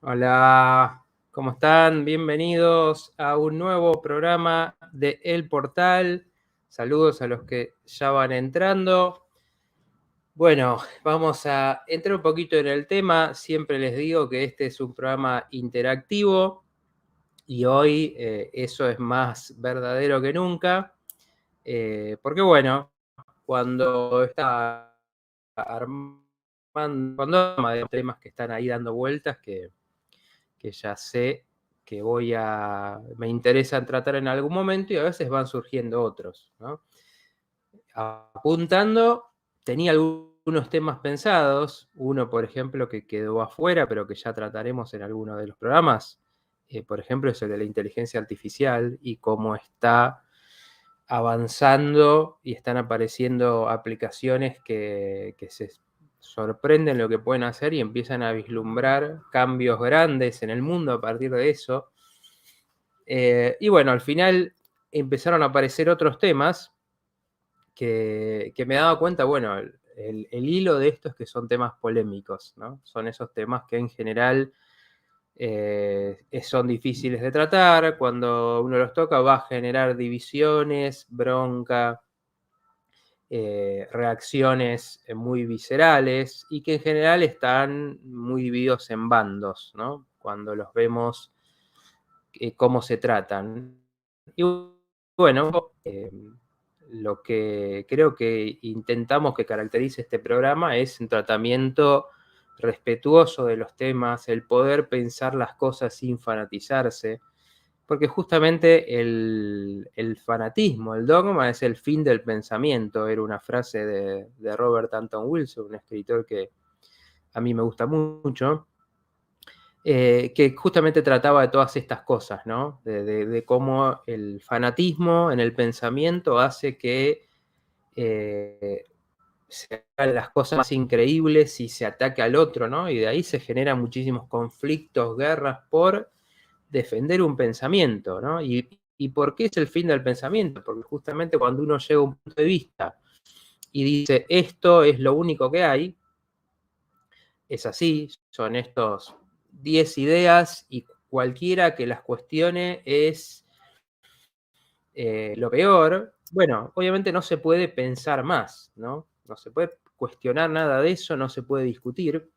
Hola, ¿cómo están? Bienvenidos a un nuevo programa de El Portal. Saludos a los que ya van entrando. Bueno, vamos a entrar un poquito en el tema. Siempre les digo que este es un programa interactivo y hoy eso es más verdadero que nunca. Porque bueno, cuando está armando, cuando hay temas que están ahí dando vueltas que ya sé que me interesan tratar en algún momento y a veces van surgiendo otros, ¿no? Apuntando, tenía algunos temas pensados, uno por ejemplo que quedó afuera, pero que ya trataremos en alguno de los programas, por ejemplo es el de la inteligencia artificial y cómo está avanzando y están apareciendo aplicaciones que se sorprenden lo que pueden hacer y empiezan a vislumbrar cambios grandes en el mundo a partir de eso. Y bueno, al final empezaron a aparecer otros temas que me daba cuenta, bueno, el hilo de esto es que son temas polémicos, ¿no? Son esos temas que en general son difíciles de tratar, cuando uno los toca va a generar divisiones, bronca, reacciones muy viscerales y que en general están muy divididos en bandos, ¿no? Cuando los vemos cómo se tratan. Y bueno, lo que creo que intentamos que caracterice este programa es un tratamiento respetuoso de los temas, el poder pensar las cosas sin fanatizarse, porque justamente el fanatismo, el dogma es el fin del pensamiento, era una frase de Robert Anton Wilson, un escritor que a mí me gusta mucho, que justamente trataba de todas estas cosas, ¿no? De cómo el fanatismo en el pensamiento hace que se hagan las cosas más increíbles y se ataque al otro, ¿no? Y de ahí se generan muchísimos conflictos, guerras por defender un pensamiento, ¿no? ¿Y por qué es el fin del pensamiento? Porque justamente cuando uno llega a un punto de vista y dice, esto es lo único que hay, es así, son estos 10 ideas y cualquiera que las cuestione es lo peor, bueno, obviamente no se puede pensar más, ¿no? No se puede cuestionar nada de eso, no se puede discutir.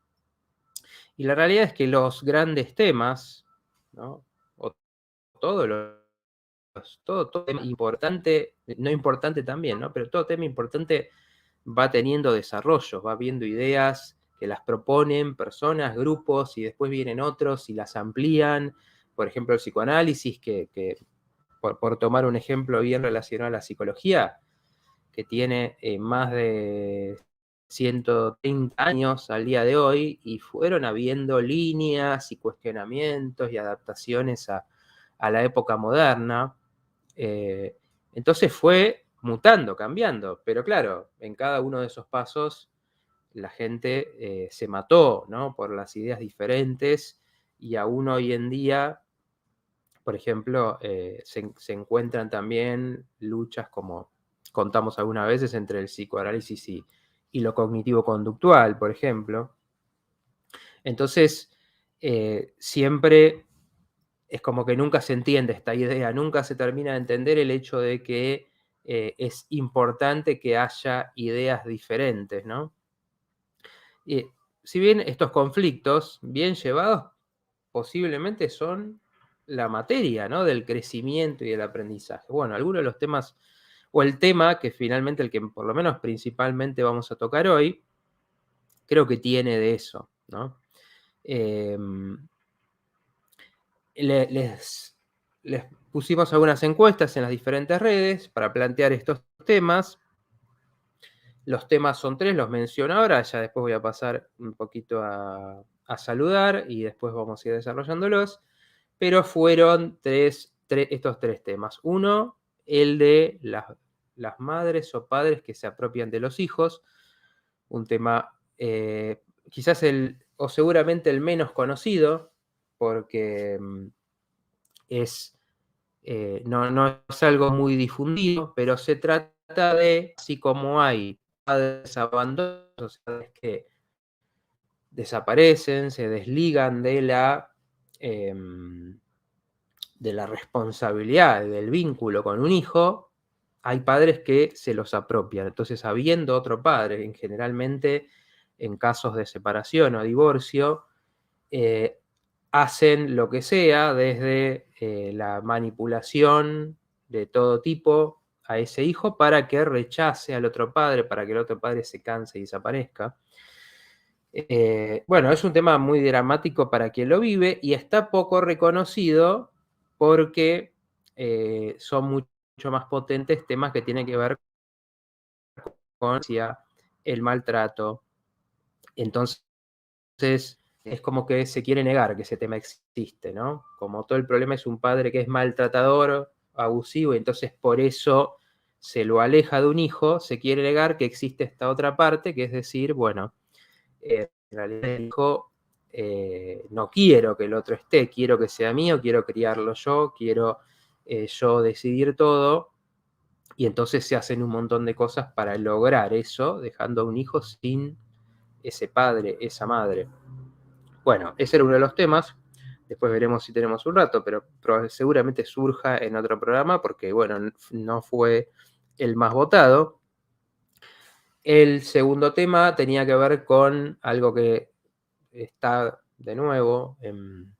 Y la realidad es que los grandes temas, ¿no? O todo todo tema importante, no importante también, ¿no? Pero todo tema importante va teniendo desarrollos, va viendo ideas que las proponen personas, grupos, y después vienen otros y las amplían. Por ejemplo, el psicoanálisis, que por tomar un ejemplo bien relacionado a la psicología, que tiene más de 130 años al día de hoy, y fueron habiendo líneas y cuestionamientos y adaptaciones a la época moderna. Eh, entonces fue mutando, cambiando, pero claro, en cada uno de esos pasos la gente se mató, ¿no? Por las ideas diferentes y aún hoy en día, por ejemplo, se encuentran también luchas como contamos algunas veces entre el psicoanálisis y lo cognitivo-conductual, por ejemplo. Entonces, siempre es como que nunca se entiende esta idea, nunca se termina de entender el hecho de que es importante que haya ideas diferentes, ¿no? Y si bien estos conflictos, bien llevados, posiblemente son la materia, ¿no? Del crecimiento y del aprendizaje. Bueno, algunos de los temas, o el tema que finalmente, el que por lo menos principalmente vamos a tocar hoy, creo que tiene de eso, ¿no? Eh, les pusimos algunas encuestas en las diferentes redes para plantear estos temas. Los temas son tres, los menciono ahora, ya después voy a pasar un poquito a saludar y después vamos a ir desarrollándolos, pero fueron estos tres temas. Uno, el de las madres o padres que se apropian de los hijos, un tema quizás o seguramente el menos conocido, porque no es algo muy difundido, pero se trata de, así como hay padres abandonados, padres que desaparecen, se desligan de la de la responsabilidad del vínculo con un hijo, hay padres que se los apropian. Entonces, habiendo otro padre, generalmente en casos de separación o divorcio, hacen lo que sea, desde la manipulación de todo tipo a ese hijo para que rechace al otro padre, para que el otro padre se canse y desaparezca. Bueno, es un tema muy dramático para quien lo vive y está poco reconocido porque son mucho más potentes temas que tienen que ver con el maltrato. Entonces, es como que se quiere negar que ese tema existe, ¿no? Como todo el problema es un padre que es maltratador, abusivo, y entonces por eso se lo aleja de un hijo, se quiere negar que existe esta otra parte, que es decir, bueno, en realidad el hijo no quiero que el otro esté, quiero que sea mío, quiero criarlo yo, quiero yo decidir todo, y entonces se hacen un montón de cosas para lograr eso, dejando a un hijo sin ese padre, esa madre. Bueno, ese era uno de los temas. Después veremos si tenemos un rato, pero seguramente surja en otro programa porque, bueno, no fue el más votado. El segundo tema tenía que ver con algo que está de nuevo en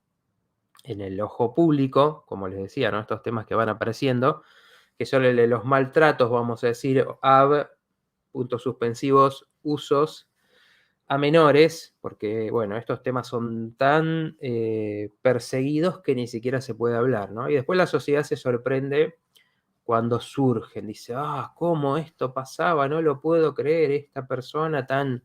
el ojo público, como les decía, ¿no? Estos temas que van apareciendo, que son el de los maltratos, vamos a decir, puntos suspensivos, usos a menores, porque, bueno, estos temas son tan perseguidos que ni siquiera se puede hablar, ¿no? Y después la sociedad se sorprende cuando surgen, dice, ¿cómo esto pasaba? No lo puedo creer, esta persona tan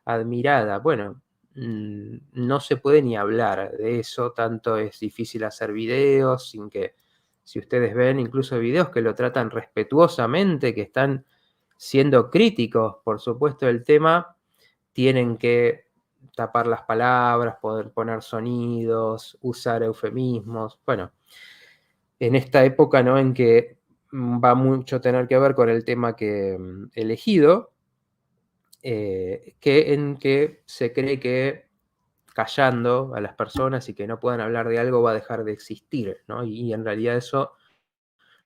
admirada. Bueno, no se puede ni hablar de eso, tanto es difícil hacer videos sin que, si ustedes ven incluso videos que lo tratan respetuosamente, que están siendo críticos, por supuesto, del tema, tienen que tapar las palabras, poder poner sonidos, usar eufemismos. Bueno, en esta época, ¿no?, en que va mucho a tener que ver con el tema que elegido, en que se cree que callando a las personas y que no puedan hablar de algo va a dejar de existir, ¿no? Y en realidad eso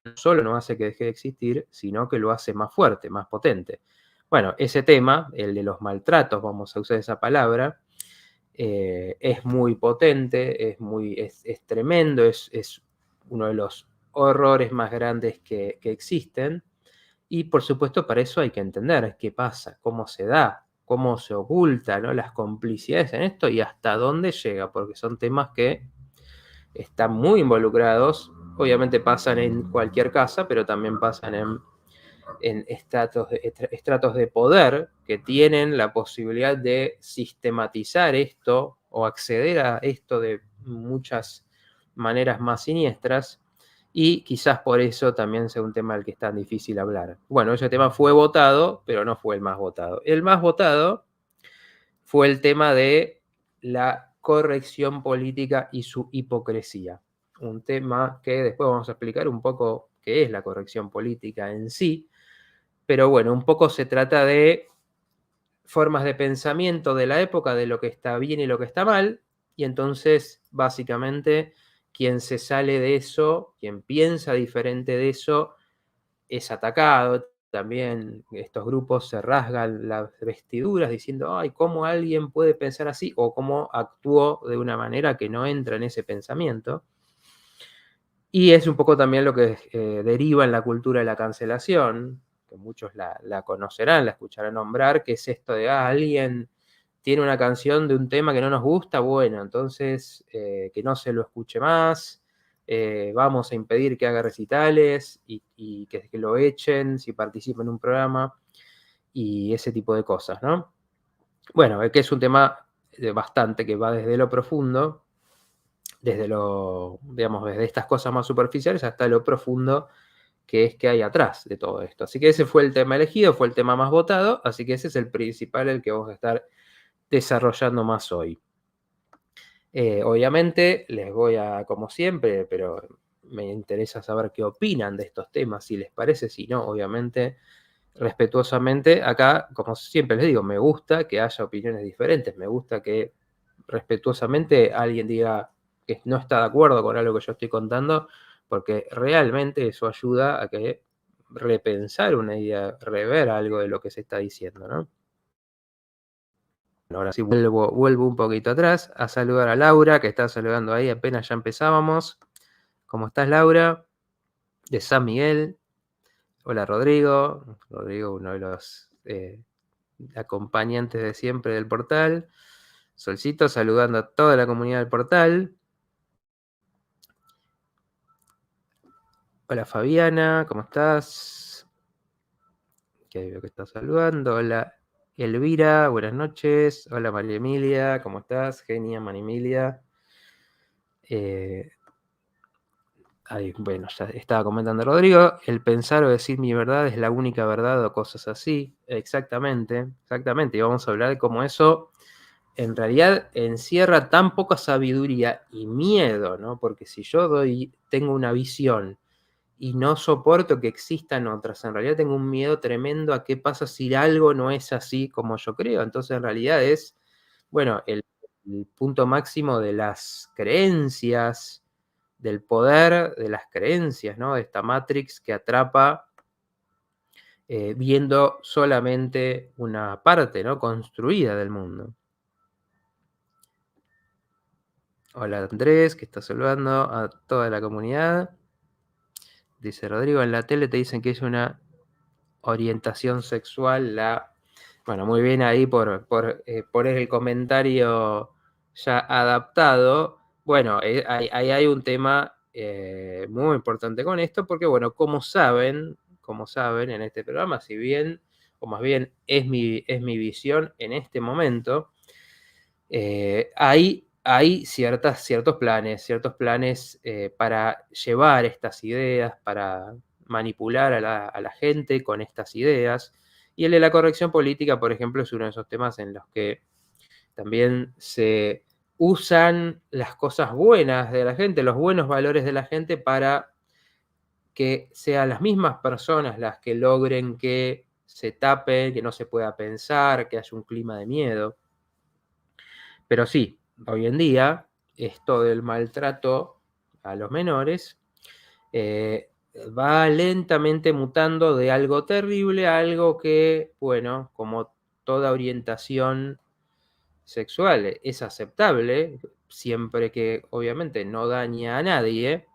no solo no hace que deje de existir, sino que lo hace más fuerte, más potente. Bueno, ese tema, el de los maltratos, vamos a usar esa palabra, es muy potente, es tremendo, es uno de los horrores más grandes que existen. Y por supuesto, para eso hay que entender qué pasa, cómo se da, cómo se oculta, ¿no?, las complicidades en esto y hasta dónde llega, porque son temas que están muy involucrados. Obviamente pasan en cualquier casa, pero también pasan en estratos de poder que tienen la posibilidad de sistematizar esto o acceder a esto de muchas maneras más siniestras, y quizás por eso también sea un tema del que es tan difícil hablar. Bueno, ese tema fue votado, pero no fue el más votado. El más votado fue el tema de la corrección política y su hipocresía. Un tema que después vamos a explicar un poco qué es la corrección política en sí, pero bueno, un poco se trata de formas de pensamiento de la época, de lo que está bien y lo que está mal, y entonces básicamente quien se sale de eso, quien piensa diferente de eso, es atacado. También estos grupos se rasgan las vestiduras diciendo, ay, ¿cómo alguien puede pensar así? O cómo actuó de una manera que no entra en ese pensamiento. Y es un poco también lo que deriva en la cultura de la cancelación, que muchos la conocerán, la escucharán nombrar, que es esto de, alguien tiene una canción de un tema que no nos gusta, bueno, entonces que no se lo escuche más, vamos a impedir que haga recitales y que lo echen si participa en un programa y ese tipo de cosas, ¿no? Bueno, que es un tema bastante que va desde lo profundo, desde estas cosas más superficiales hasta lo profundo que es que hay atrás de todo esto. Así que ese fue el tema elegido, fue el tema más votado, así que ese es el principal, el que vamos a estar desarrollando más hoy. Obviamente les voy a, como siempre, pero me interesa saber qué opinan de estos temas, si les parece, si no, obviamente, respetuosamente, acá, como siempre les digo, me gusta que haya opiniones diferentes, me gusta que respetuosamente alguien diga que no está de acuerdo con algo que yo estoy contando, porque realmente eso ayuda a que repensar una idea, rever algo de lo que se está diciendo, ¿no? Ahora sí vuelvo un poquito atrás a saludar a Laura, que está saludando ahí apenas ya empezábamos. ¿Cómo estás, Laura? De San Miguel. Hola, Rodrigo. Rodrigo, uno de los acompañantes de siempre del portal. Solcito saludando a toda la comunidad del portal. Hola, Fabiana, ¿cómo estás? Que veo que está saludando. Hola, Elvira, buenas noches. Hola, María Emilia, ¿cómo estás? Genia, María Emilia. Ahí, bueno, ya estaba comentando Rodrigo, el pensar o decir mi verdad es la única verdad o cosas así. Exactamente, exactamente. Y vamos a hablar de cómo eso en realidad encierra tan poca sabiduría y miedo, ¿no? Porque si yo tengo una visión y no soporto que existan otras, en realidad tengo un miedo tremendo a qué pasa si algo no es así como yo creo. Entonces en realidad es, bueno, el punto máximo de las creencias, del poder de las creencias, ¿no? De esta Matrix que atrapa viendo solamente una parte, ¿no? Construida del mundo. Hola Andrés, que está saludando a toda la comunidad. Dice Rodrigo, en la tele te dicen que es una orientación sexual. Bueno, muy bien ahí por poner el comentario ya adaptado. Bueno, ahí hay un tema muy importante con esto, porque bueno, como saben en este programa, si bien, o más bien es mi visión en este momento, hay ciertos planes para llevar estas ideas, para manipular a la gente con estas ideas. Y el de la corrección política, por ejemplo, es uno de esos temas en los que también se usan las cosas buenas de la gente, los buenos valores de la gente, para que sean las mismas personas las que logren que se tape, que no se pueda pensar, que haya un clima de miedo. Pero sí, hoy en día, esto del maltrato a los menores va lentamente mutando de algo terrible a algo que, bueno, como toda orientación sexual es aceptable, siempre que obviamente no daña a nadie.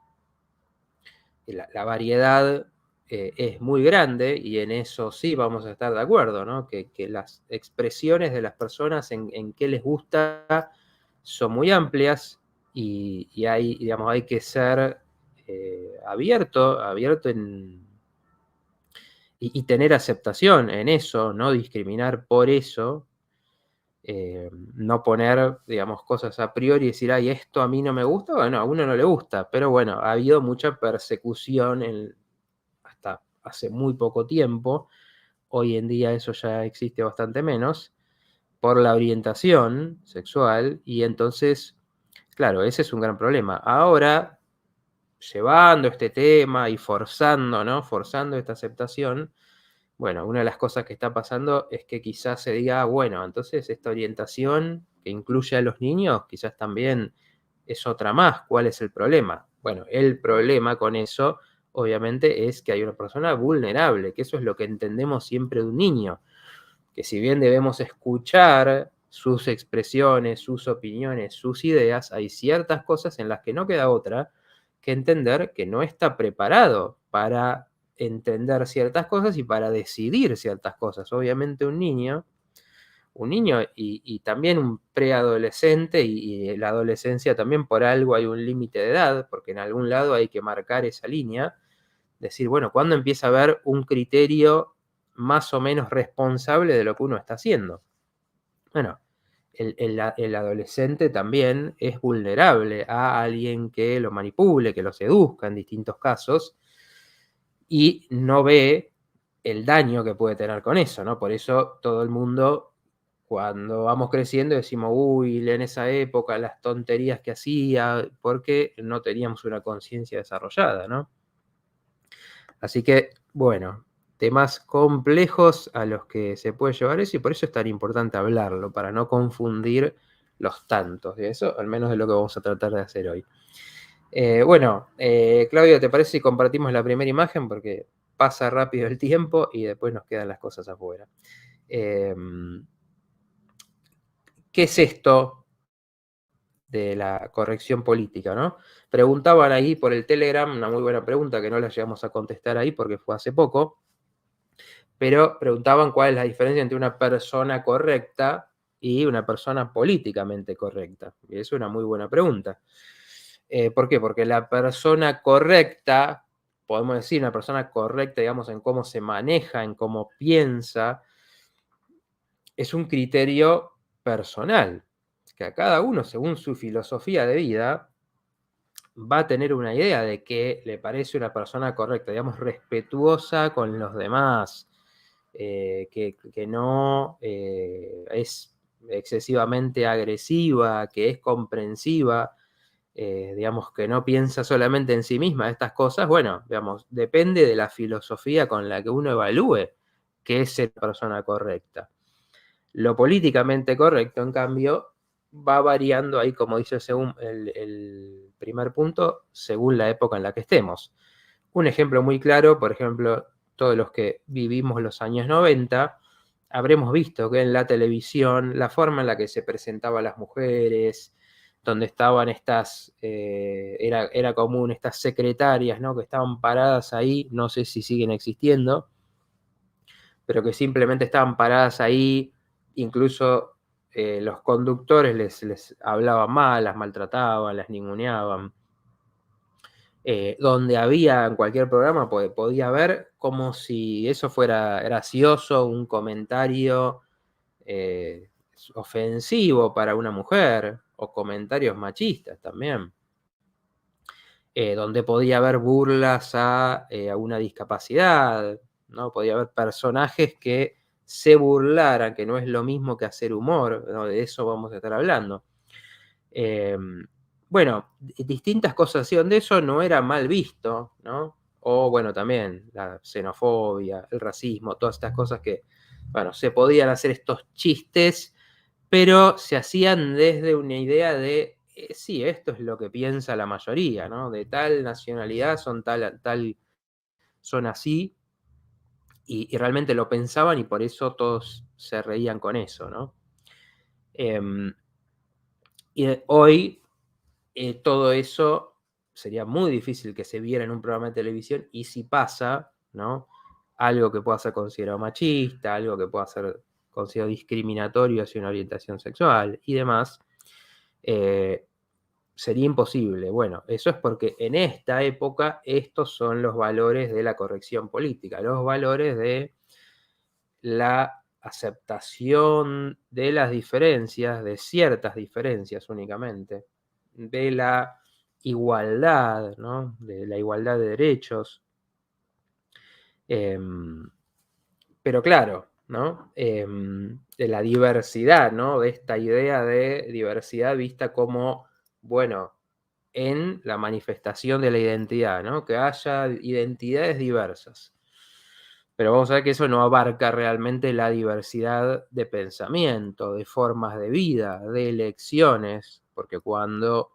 La variedad es muy grande y en eso sí vamos a estar de acuerdo, ¿no? Que las expresiones de las personas en qué les gusta son muy amplias y hay que ser abierto y tener aceptación en eso, no discriminar por eso, no poner, digamos, cosas a priori y decir, ay, esto a mí no me gusta. Bueno, a uno no le gusta, pero bueno, ha habido mucha persecución hasta hace muy poco tiempo. Hoy en día eso ya existe bastante menos por la orientación sexual y entonces, claro, ese es un gran problema. Ahora, llevando este tema y forzando, ¿no? Forzando esta aceptación, bueno, una de las cosas que está pasando es que quizás se diga, bueno, entonces esta orientación que incluye a los niños, quizás también es otra más. ¿Cuál es el problema? Bueno, el problema con eso, obviamente, es que hay una persona vulnerable, que eso es lo que entendemos siempre de un niño, que si bien debemos escuchar sus expresiones, sus opiniones, sus ideas, hay ciertas cosas en las que no queda otra que entender que no está preparado para entender ciertas cosas y para decidir ciertas cosas. Obviamente un niño y también un preadolescente y la adolescencia también por algo hay un límite de edad, porque en algún lado hay que marcar esa línea, decir, bueno, ¿cuándo empieza a haber un criterio más o menos responsable de lo que uno está haciendo? Bueno, el adolescente también es vulnerable a alguien que lo manipule, que lo seduzca en distintos casos, y no ve el daño que puede tener con eso, ¿no? Por eso todo el mundo, cuando vamos creciendo, decimos, uy, en esa época las tonterías que hacía, porque no teníamos una conciencia desarrollada, ¿no? Así que, bueno, temas complejos a los que se puede llevar eso y por eso es tan importante hablarlo, para no confundir los tantos, y eso al menos es lo que vamos a tratar de hacer hoy. Bueno, Claudio, ¿te parece si compartimos la primera imagen? Porque pasa rápido el tiempo y después nos quedan las cosas afuera. ¿Qué es esto de la corrección política, ¿no? Preguntaban ahí por el Telegram, una muy buena pregunta que no la llegamos a contestar ahí porque fue hace poco, pero preguntaban cuál es la diferencia entre una persona correcta y una persona políticamente correcta. Y es una muy buena pregunta. ¿Por qué? Porque la persona correcta, podemos decir, una persona correcta, digamos, en cómo se maneja, en cómo piensa, es un criterio personal, que a cada uno, según su filosofía de vida, va a tener una idea de qué le parece una persona correcta, digamos, respetuosa con los demás, que no es excesivamente agresiva, que es comprensiva, digamos, que no piensa solamente en sí misma estas cosas. Bueno, digamos, depende de la filosofía con la que uno evalúe qué es ser persona correcta. Lo políticamente correcto, en cambio, va variando ahí, como dice según el primer punto, según la época en la que estemos. Un ejemplo muy claro, por ejemplo, todos los que vivimos los años 90, habremos visto que en la televisión, la forma en la que se presentaba a las mujeres, donde estaban estas, era común, estas secretarias, ¿no? Que estaban paradas ahí, no sé si siguen existiendo, pero que simplemente estaban paradas ahí, incluso los conductores les hablaban mal, las maltrataban, las ninguneaban. Donde había en cualquier programa, podía ver como si eso fuera gracioso, un comentario ofensivo para una mujer, o comentarios machistas también. Donde podía haber burlas a una discapacidad, ¿no? Podía haber personajes que se burlaran, que no es lo mismo que hacer humor, ¿no? De eso vamos a estar hablando. Bueno, distintas cosas así, donde eso no era mal visto, ¿no? O bueno, también la xenofobia, el racismo, todas estas cosas que, bueno, se podían hacer estos chistes, pero se hacían desde una idea de, sí, esto es lo que piensa la mayoría, ¿no? De tal nacionalidad son son así, y realmente lo pensaban y por eso todos se reían con eso, ¿no? Y hoy todo eso sería muy difícil que se viera en un programa de televisión, y si pasa, ¿no? Algo que pueda ser considerado machista, algo que pueda ser considerado discriminatorio hacia una orientación sexual y demás, sería imposible. Bueno, eso es porque en esta época estos son los valores de la corrección política, los valores de la aceptación de las diferencias, de ciertas diferencias únicamente, de la igualdad, ¿no? De la igualdad de derechos. Pero claro, ¿no? De la diversidad, ¿no? De esta idea de diversidad vista como, bueno, en la manifestación de la identidad, ¿no? Que haya identidades diversas. Pero vamos a ver que eso no abarca realmente la diversidad de pensamiento, de formas de vida, de elecciones, porque cuando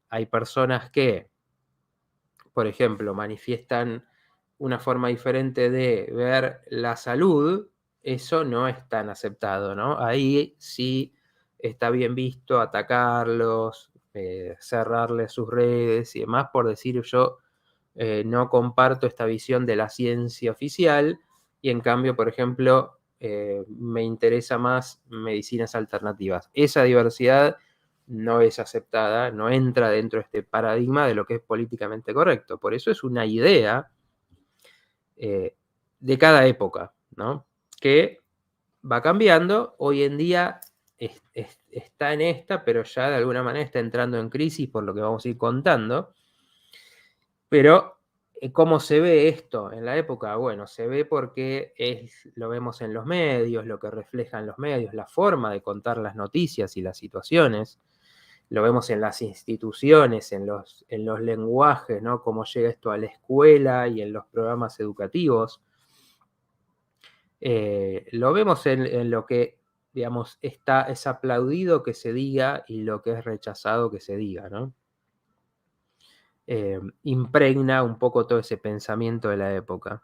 hay personas que, por ejemplo, manifiestan una forma diferente de ver la salud, eso no es tan aceptado, ¿no? Ahí sí está bien visto atacarlos, cerrarles sus redes y demás, por decir yo no comparto esta visión de la ciencia oficial, y en cambio, por ejemplo, me interesa más medicinas alternativas. Esa diversidad no es aceptada, no entra dentro de este paradigma de lo que es políticamente correcto. Por eso es una idea de cada época, ¿no? Que va cambiando. Hoy en día está en esta, pero ya de alguna manera está entrando en crisis por lo que vamos a ir contando. Pero, ¿cómo se ve esto en la época? Bueno, se ve porque lo vemos en los medios, lo que reflejan los medios, la forma de contar las noticias y las situaciones. Lo vemos en las instituciones, en los lenguajes, ¿no? Cómo llega esto a la escuela y en los programas educativos. Lo vemos en lo que digamos, es aplaudido que se diga y lo que es rechazado que se diga, ¿no? Impregna un poco todo ese pensamiento de la época.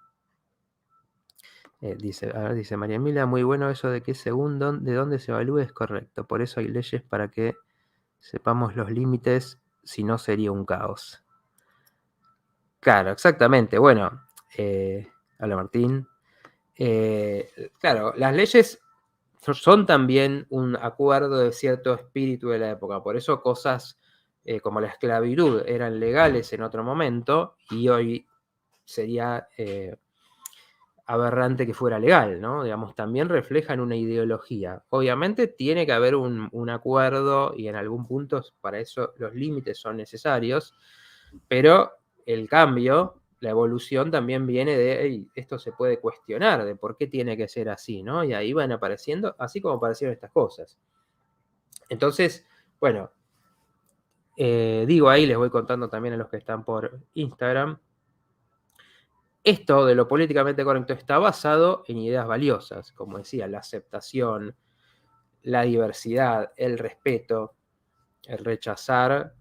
Dice María Emilia, muy bueno eso de que según de dónde se evalúe es correcto. Por eso hay leyes para que sepamos los límites, si no sería un caos. Claro, exactamente. Bueno, hola Martín. Claro, las leyes son también un acuerdo de cierto espíritu de la época. Por eso cosas como la esclavitud eran legales en otro momento y hoy sería aberrante que fuera legal, ¿no? Digamos, también reflejan una ideología. Obviamente tiene que haber un acuerdo y en algún punto para eso los límites son necesarios, pero el cambio, la evolución también viene de, hey, esto se puede cuestionar, de por qué tiene que ser así, ¿no? Y ahí van apareciendo, así como aparecieron estas cosas. Entonces, bueno, digo ahí, les voy contando también a los que están por Instagram, esto de lo políticamente correcto está basado en ideas valiosas, como decía, la aceptación, la diversidad, el respeto, el rechazar,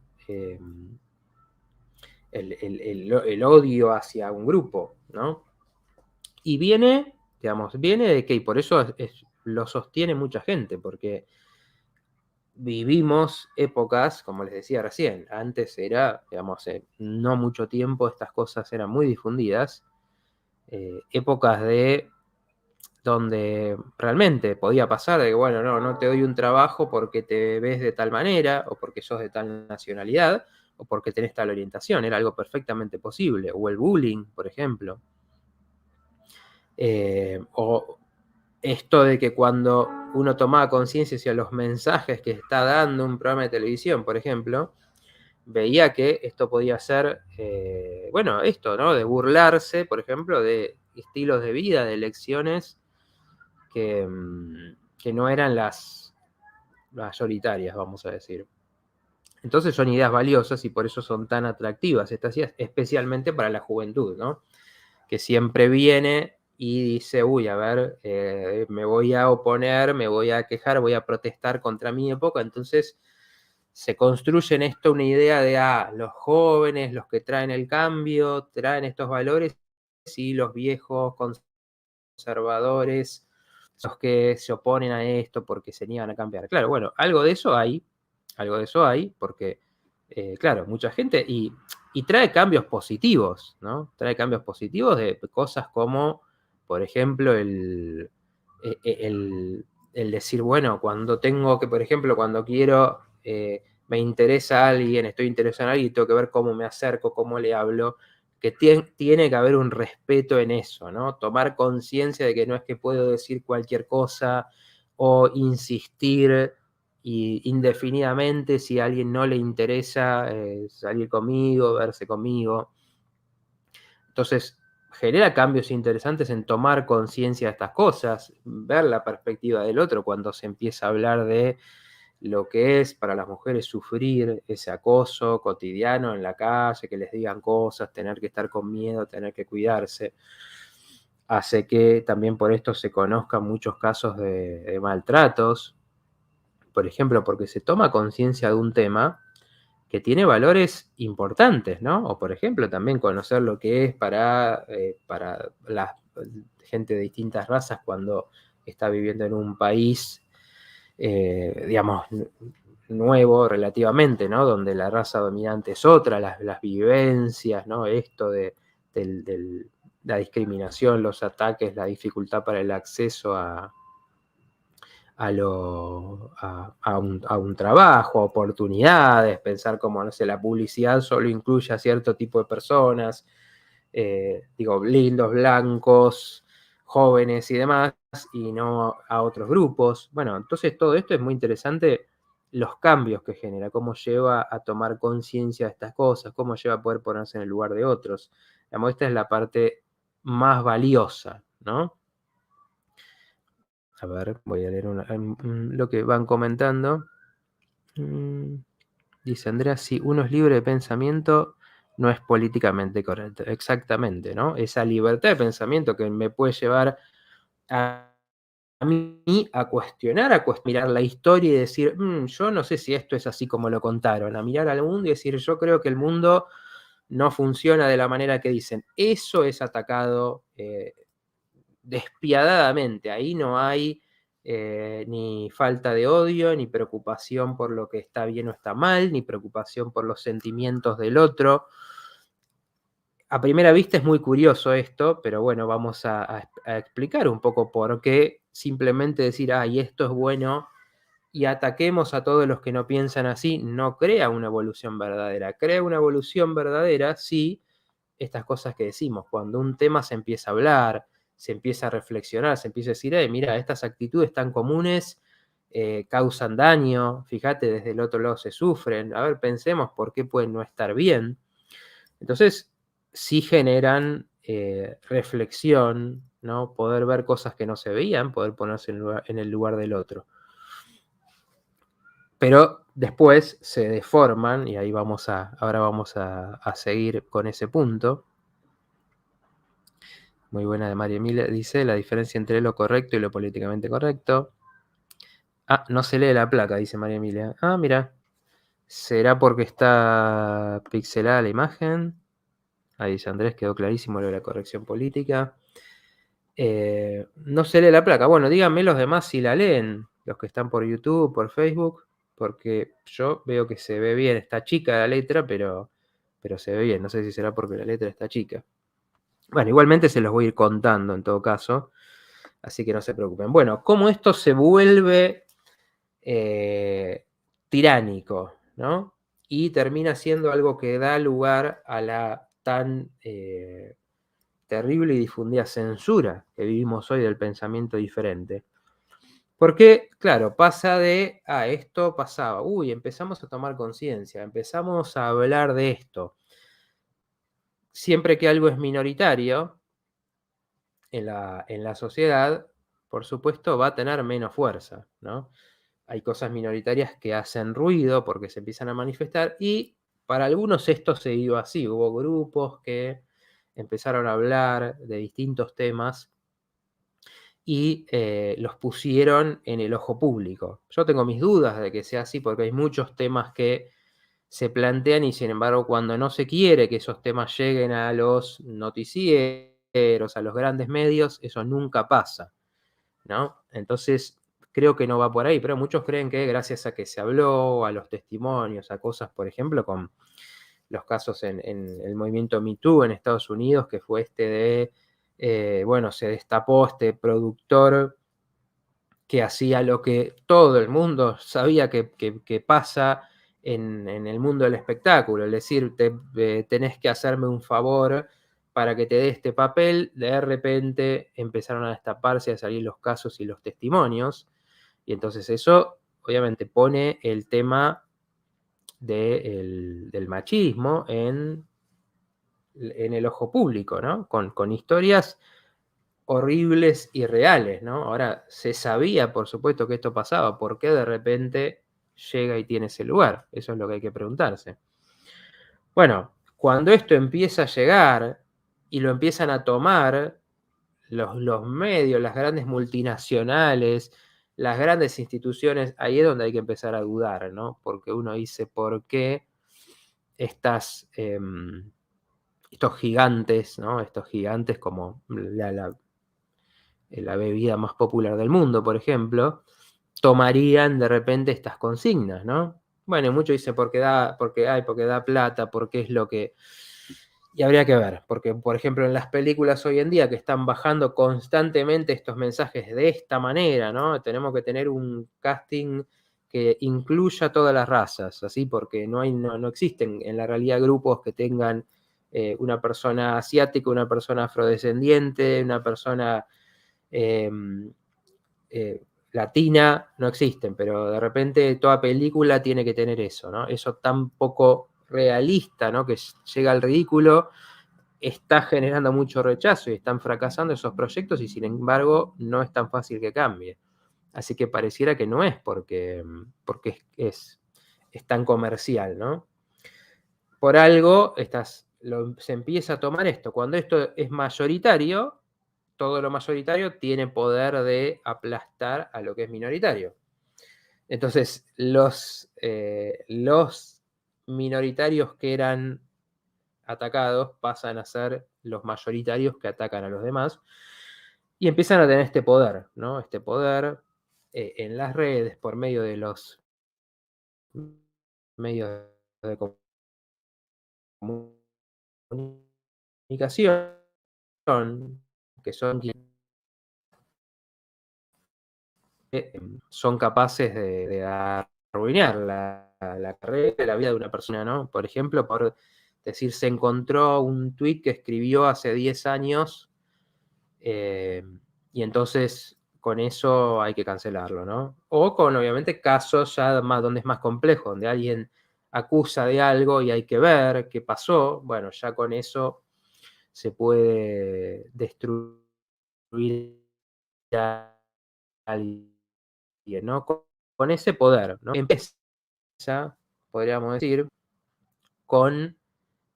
el odio hacia un grupo, ¿no? Y viene, digamos, viene de que, y por eso lo sostiene mucha gente, porque vivimos épocas, como les decía recién, antes era, digamos, no mucho tiempo estas cosas eran muy difundidas, épocas de donde realmente podía pasar de que, bueno, no te doy un trabajo porque te ves de tal manera, o porque sos de tal nacionalidad, o porque tenés tal orientación, era algo perfectamente posible, o el bullying, por ejemplo. O esto de que cuando uno tomaba conciencia hacia los mensajes que está dando un programa de televisión, por ejemplo, veía que esto podía ser, bueno, esto, ¿no? De burlarse, por ejemplo, de estilos de vida, de elecciones que no eran las mayoritarias, vamos a decir. Entonces son ideas valiosas y por eso son tan atractivas estas ideas, especialmente para la juventud, ¿no? Que siempre viene y dice, uy, a ver, me voy a oponer, me voy a quejar, voy a protestar contra mi época. Entonces se construye en esto una idea de, los jóvenes, los que traen el cambio, traen estos valores, y los viejos conservadores, los que se oponen a esto porque se niegan a cambiar. Claro, bueno, algo de eso hay, porque, claro, mucha gente, y trae cambios positivos, ¿no? Trae cambios positivos de cosas como, por ejemplo, el decir, bueno, cuando tengo que, por ejemplo, cuando quiero, me interesa a alguien, estoy interesado en alguien, tengo que ver cómo me acerco, cómo le hablo, que tiene que haber un respeto en eso, ¿no? Tomar conciencia de que no es que puedo decir cualquier cosa o insistir indefinidamente si a alguien no le interesa salir conmigo, verse conmigo. Entonces, genera cambios interesantes en tomar conciencia de estas cosas, ver la perspectiva del otro cuando se empieza a hablar de lo que es para las mujeres sufrir ese acoso cotidiano en la calle, que les digan cosas, tener que estar con miedo, tener que cuidarse. Hace que también por esto se conozcan muchos casos de maltratos, por ejemplo, porque se toma conciencia de un tema que tiene valores importantes, ¿no? O por ejemplo, también conocer lo que es para la gente de distintas razas cuando está viviendo en un país, digamos, nuevo relativamente, ¿no? Donde la raza dominante es otra, las vivencias, ¿no? Esto de la discriminación, los ataques, la dificultad para el acceso a un trabajo, oportunidades, pensar como, no sé, la publicidad solo incluye a cierto tipo de personas, lindos, blancos, jóvenes y demás, y no a otros grupos. Bueno, entonces todo esto es muy interesante, los cambios que genera, cómo lleva a tomar conciencia de estas cosas, cómo lleva a poder ponerse en el lugar de otros. Esta es la parte más valiosa, ¿no? A ver, voy a leer lo que van comentando. Dice Andrea, si uno es libre de pensamiento, no es políticamente correcto. Exactamente, ¿no? Esa libertad de pensamiento que me puede llevar a mí a cuestionar, mirar la historia y decir, yo no sé si esto es así como lo contaron, a mirar al mundo y decir, yo creo que el mundo no funciona de la manera que dicen. Eso es atacado despiadadamente. Ahí no hay ni falta de odio, ni preocupación por lo que está bien o está mal, ni preocupación por los sentimientos del otro. A primera vista es muy curioso esto, pero bueno, vamos a explicar un poco por qué simplemente decir, y esto es bueno, y ataquemos a todos los que no piensan así, no crea una evolución verdadera. Crea una evolución verdadera si estas cosas que decimos, cuando un tema se empieza a hablar, se empieza a reflexionar, se empieza a decir, mira, estas actitudes tan comunes causan daño, fíjate, desde el otro lado se sufren, a ver, pensemos por qué pueden no estar bien. Entonces, sí generan reflexión, ¿no? Poder ver cosas que no se veían, poder ponerse en el lugar del otro. Pero después se deforman, y ahí ahora vamos a seguir con ese punto. Muy buena de María Emilia, dice, la diferencia entre lo correcto y lo políticamente correcto. No se lee la placa, dice María Emilia. Mira, ¿será porque está pixelada la imagen? Ahí dice Andrés, quedó clarísimo lo de la corrección política. No se lee la placa. Bueno, díganme los demás si la leen, los que están por YouTube, por Facebook, porque yo veo que se ve bien. Está chica la letra, pero se ve bien. No sé si será porque la letra está chica. Bueno, igualmente se los voy a ir contando en todo caso, así que no se preocupen. Bueno, cómo esto se vuelve tiránico, ¿no? Y termina siendo algo que da lugar a la tan terrible y difundida censura que vivimos hoy del pensamiento diferente. Porque, claro, pasa de, esto pasaba, empezamos a tomar conciencia, empezamos a hablar de esto. Siempre que algo es minoritario en la sociedad, por supuesto, va a tener menos fuerza, ¿no? Hay cosas minoritarias que hacen ruido porque se empiezan a manifestar y para algunos esto se dio así. Hubo grupos que empezaron a hablar de distintos temas y los pusieron en el ojo público. Yo tengo mis dudas de que sea así porque hay muchos temas que se plantean y sin embargo cuando no se quiere que esos temas lleguen a los noticieros, a los grandes medios, eso nunca pasa, ¿no? Entonces creo que no va por ahí, pero muchos creen que gracias a que se habló, a los testimonios, a cosas, por ejemplo, con los casos en el movimiento Me Too en Estados Unidos, que fue se destapó este productor que hacía lo que todo el mundo sabía que pasa en el mundo del espectáculo, es decir, tenés que hacerme un favor para que te dé este papel. De repente empezaron a destaparse, a salir los casos y los testimonios, y entonces eso obviamente pone el tema del machismo en el ojo público, ¿no? Con historias horribles y reales, ¿no? Ahora, se sabía, por supuesto, que esto pasaba. ¿Por qué de repente llega y tiene ese lugar? Eso es lo que hay que preguntarse. Bueno, cuando esto empieza a llegar y lo empiezan a tomar los medios, las grandes multinacionales, las grandes instituciones, ahí es donde hay que empezar a dudar, ¿no? Porque uno dice, ¿por qué estos gigantes, ¿no? Estos gigantes como la bebida más popular del mundo, por ejemplo, tomarían de repente estas consignas, ¿no? Bueno, muchos dicen porque da plata, porque es lo que... Y habría que ver, porque por ejemplo en las películas hoy en día que están bajando constantemente estos mensajes de esta manera, ¿no? Tenemos que tener un casting que incluya todas las razas, así, porque no existen en la realidad grupos que tengan una persona asiática, una persona afrodescendiente, una persona latina, no existen, pero de repente toda película tiene que tener eso, ¿no? Eso tan poco realista, ¿no? Que llega al ridículo, está generando mucho rechazo y están fracasando esos proyectos y sin embargo no es tan fácil que cambie. Así que pareciera que no es porque es tan comercial, ¿no? Por algo se empieza a tomar esto. Cuando esto es mayoritario, todo lo mayoritario tiene poder de aplastar a lo que es minoritario. Entonces, los minoritarios que eran atacados pasan a ser los mayoritarios que atacan a los demás y empiezan a tener este poder, ¿no? Este poder en las redes por medio de los medios de comunicación, que son capaces de arruinar la carrera, la vida de una persona, ¿no? Por ejemplo, por decir, se encontró un tuit que escribió hace 10 años y entonces con eso hay que cancelarlo, ¿no? O con, obviamente, casos ya más, donde es más complejo, donde alguien acusa de algo y hay que ver qué pasó. Bueno, ya con eso se puede destruir a alguien, ¿no? Con ese poder, ¿no? Empieza, podríamos decir, con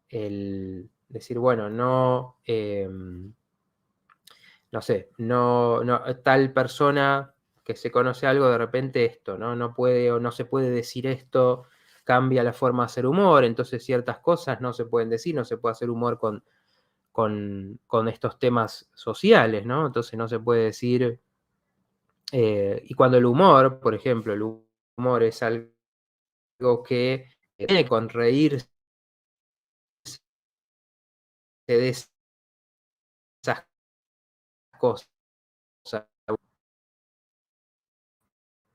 el decir, bueno, no, no sé, tal persona que se conoce algo, de repente esto, ¿no? No puede o no se puede decir esto, cambia la forma de hacer humor, entonces ciertas cosas no se pueden decir, no se puede hacer humor con estos temas sociales, ¿no? Entonces no se puede decir, y cuando el humor, por ejemplo, el humor es algo que tiene con reírse de esas cosas.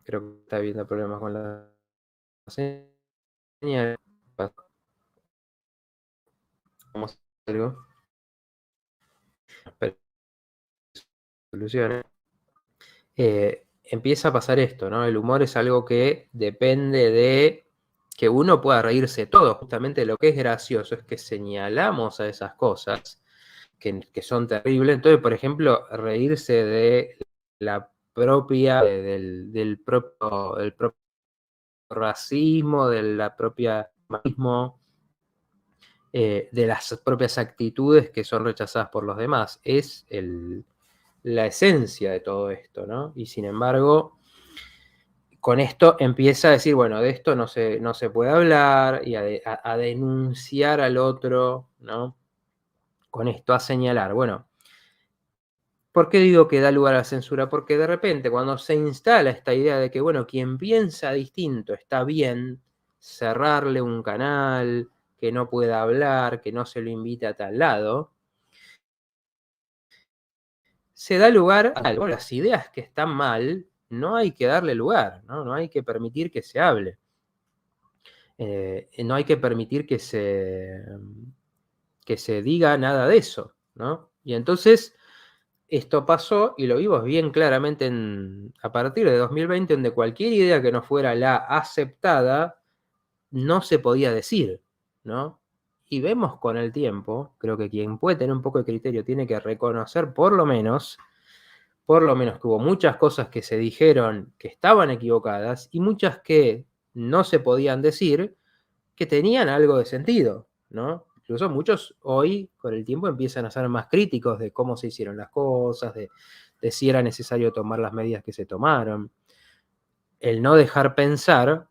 Creo que está habiendo problemas con la señal. Vamos a hacer algo. Pero soluciones. Empieza a pasar esto, ¿no? El humor es algo que depende de que uno pueda reírse de todo. Justamente lo que es gracioso es que señalamos a esas cosas que son terribles. Entonces, por ejemplo, reírse de la propia, del propio racismo, de la propia machismo, de las propias actitudes que son rechazadas por los demás. Es la esencia de todo esto, ¿no? Y sin embargo, con esto empieza a decir, bueno, de esto no se puede hablar y a denunciar al otro, ¿no? Con esto, a señalar. Bueno, ¿por qué digo que da lugar a la censura? Porque de repente cuando se instala esta idea de que, bueno, quien piensa distinto está bien, cerrarle un canal, que no pueda hablar, que no se lo invite a tal lado, se da lugar a algo. Las ideas que están mal, no hay que darle lugar, ¿no? No hay que permitir que se hable. No hay que permitir que se diga nada de eso, ¿no? Y entonces esto pasó y lo vimos bien claramente a partir de 2020, donde cualquier idea que no fuera la aceptada no se podía decir, ¿no? Y vemos con el tiempo, creo que quien puede tener un poco de criterio tiene que reconocer por lo menos que hubo muchas cosas que se dijeron que estaban equivocadas y muchas que no se podían decir que tenían algo de sentido, ¿no? Incluso muchos hoy, con el tiempo, empiezan a ser más críticos de cómo se hicieron las cosas, de si era necesario tomar las medidas que se tomaron. El no dejar pensar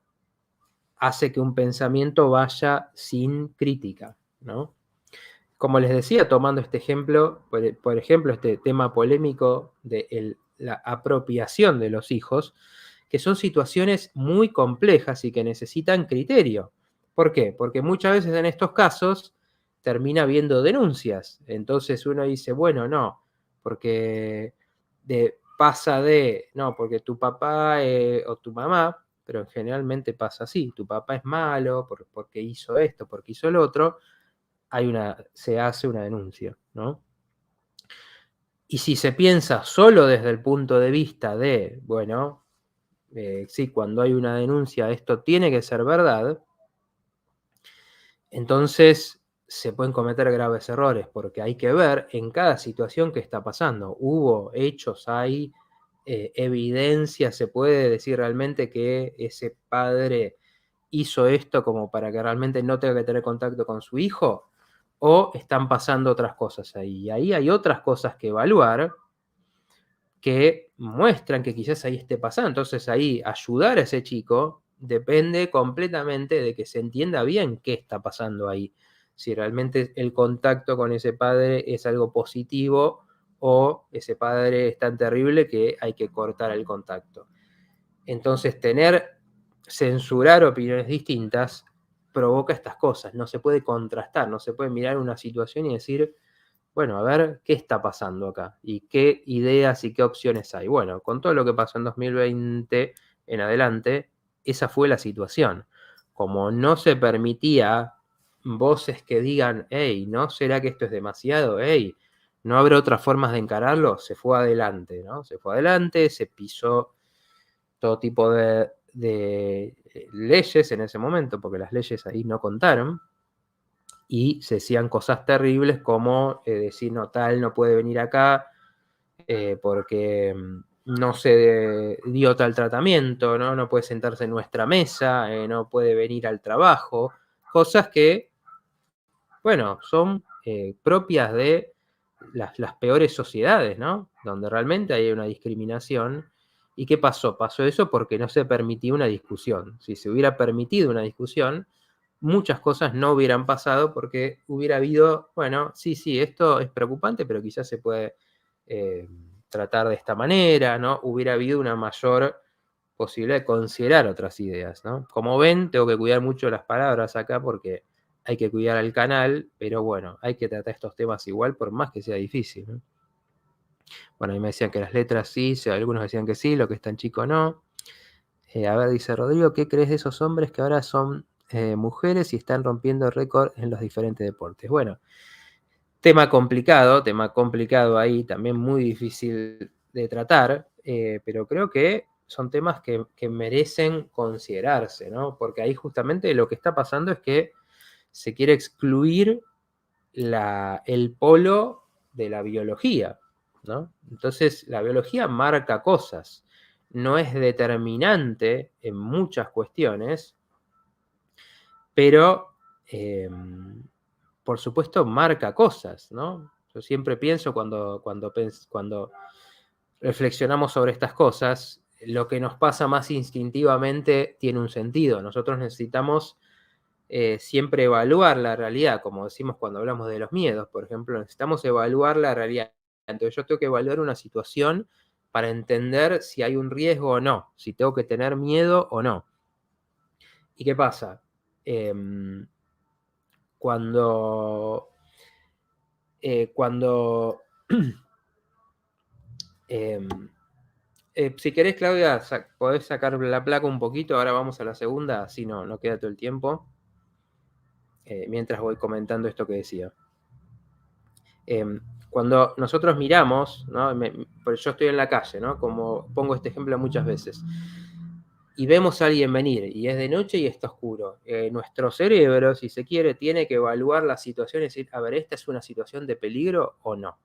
hace que un pensamiento vaya sin crítica, ¿no? Como les decía, tomando este ejemplo, por ejemplo, este tema polémico de la apropiación de los hijos, que son situaciones muy complejas y que necesitan criterio. ¿Por qué? Porque muchas veces en estos casos termina habiendo denuncias. Entonces uno dice, bueno, no, porque no, porque tu papá o tu mamá, pero generalmente pasa así, tu papá es malo porque hizo esto, porque hizo lo otro, se hace una denuncia, ¿no? Y si se piensa solo desde el punto de vista de, bueno, sí, cuando hay una denuncia esto tiene que ser verdad, entonces se pueden cometer graves errores, porque hay que ver en cada situación qué está pasando. Hubo hechos, hay evidencia, se puede decir realmente que ese padre hizo esto como para que realmente no tenga que tener contacto con su hijo, o están pasando otras cosas ahí. Y ahí hay otras cosas que evaluar, que muestran que quizás ahí esté pasando. Entonces ahí ayudar a ese chico depende completamente de que se entienda bien qué está pasando ahí. Si realmente el contacto con ese padre es algo positivo o ese padre es tan terrible que hay que cortar el contacto. Entonces censurar opiniones distintas provoca estas cosas. No se puede contrastar, no se puede mirar una situación y decir, bueno, a ver qué está pasando acá y qué ideas y qué opciones hay. Bueno, con todo lo que pasó en 2020 en adelante, esa fue la situación. Como no se permitía voces que digan, hey, ¿no será que esto es demasiado? Hey, ¿no habrá otras formas de encararlo? Se fue adelante, ¿no? Se fue adelante, se pisó todo tipo de leyes en ese momento, porque las leyes ahí no contaron, y se decían cosas terribles como decir, no, tal no puede venir acá porque no se dio tal tratamiento, ¿no? No puede sentarse en nuestra mesa, no puede venir al trabajo, cosas que, bueno, son propias de las peores sociedades, ¿no? Donde realmente hay una discriminación. ¿Y qué pasó? Pasó eso porque no se permitió una discusión. Si se hubiera permitido una discusión, muchas cosas no hubieran pasado porque hubiera habido, bueno, sí, esto es preocupante, pero quizás se puede eh, tratar de esta manera, ¿no? Hubiera habido una mayor posibilidad de considerar otras ideas, ¿no? Como ven, tengo que cuidar mucho las palabras acá porque hay que cuidar al canal, pero bueno, hay que tratar estos temas igual por más que sea difícil, ¿no? Bueno, a mí me decían que las letras sí, algunos decían que sí, lo que es tan chico no. A ver, dice Rodrigo, ¿qué crees de esos hombres que ahora son mujeres y están rompiendo récord en los diferentes deportes? Bueno, tema complicado ahí, también muy difícil de tratar, pero creo que son temas que merecen considerarse, ¿no? Porque ahí justamente lo que está pasando es que se quiere excluir el polo de la biología, ¿no? Entonces, la biología marca cosas, no es determinante en muchas cuestiones, pero por supuesto marca cosas, ¿no? Yo siempre pienso cuando reflexionamos sobre estas cosas, lo que nos pasa más instintivamente tiene un sentido. Nosotros necesitamos siempre evaluar la realidad, como decimos cuando hablamos de los miedos, por ejemplo, necesitamos evaluar la realidad. Entonces yo tengo que evaluar una situación para entender si hay un riesgo o no, si tengo que tener miedo o no. ¿Y qué pasa? Cuando, cuando si querés, Claudia, podés sacar la placa un poquito, ahora vamos a la segunda, así no queda todo el tiempo, mientras voy comentando esto que decía. Cuando nosotros miramos, ¿no? Yo estoy en la calle, ¿no? Como pongo este ejemplo muchas veces, y vemos a alguien venir, y es de noche y está oscuro. Nuestro cerebro, si se quiere, tiene que evaluar la situación y decir, a ver, ¿esta es una situación de peligro o no?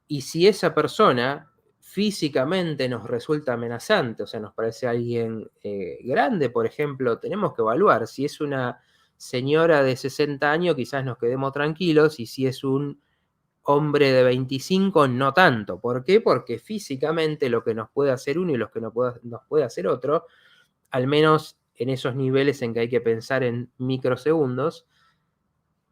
Y si esa persona físicamente nos resulta amenazante, o sea, nos parece alguien grande, por ejemplo, tenemos que evaluar. Si es una señora de 60 años, quizás nos quedemos tranquilos, y si es un hombre de 25, no tanto. ¿Por qué? Porque físicamente lo que nos puede hacer uno y lo que nos puede hacer otro, al menos en esos niveles en que hay que pensar en microsegundos,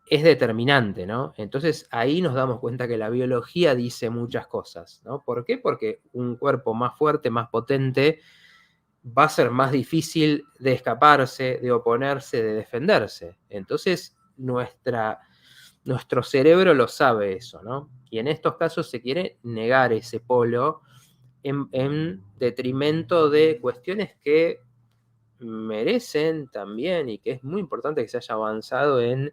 es determinante, ¿no? Entonces ahí nos damos cuenta que la biología dice muchas cosas, ¿no? ¿Por qué? Porque un cuerpo más fuerte, más potente, va a ser más difícil de escaparse, de oponerse, de defenderse. Entonces nuestro cerebro lo sabe eso, ¿no? Y en estos casos se quiere negar ese polo en detrimento de cuestiones que merecen también y que es muy importante que se haya avanzado en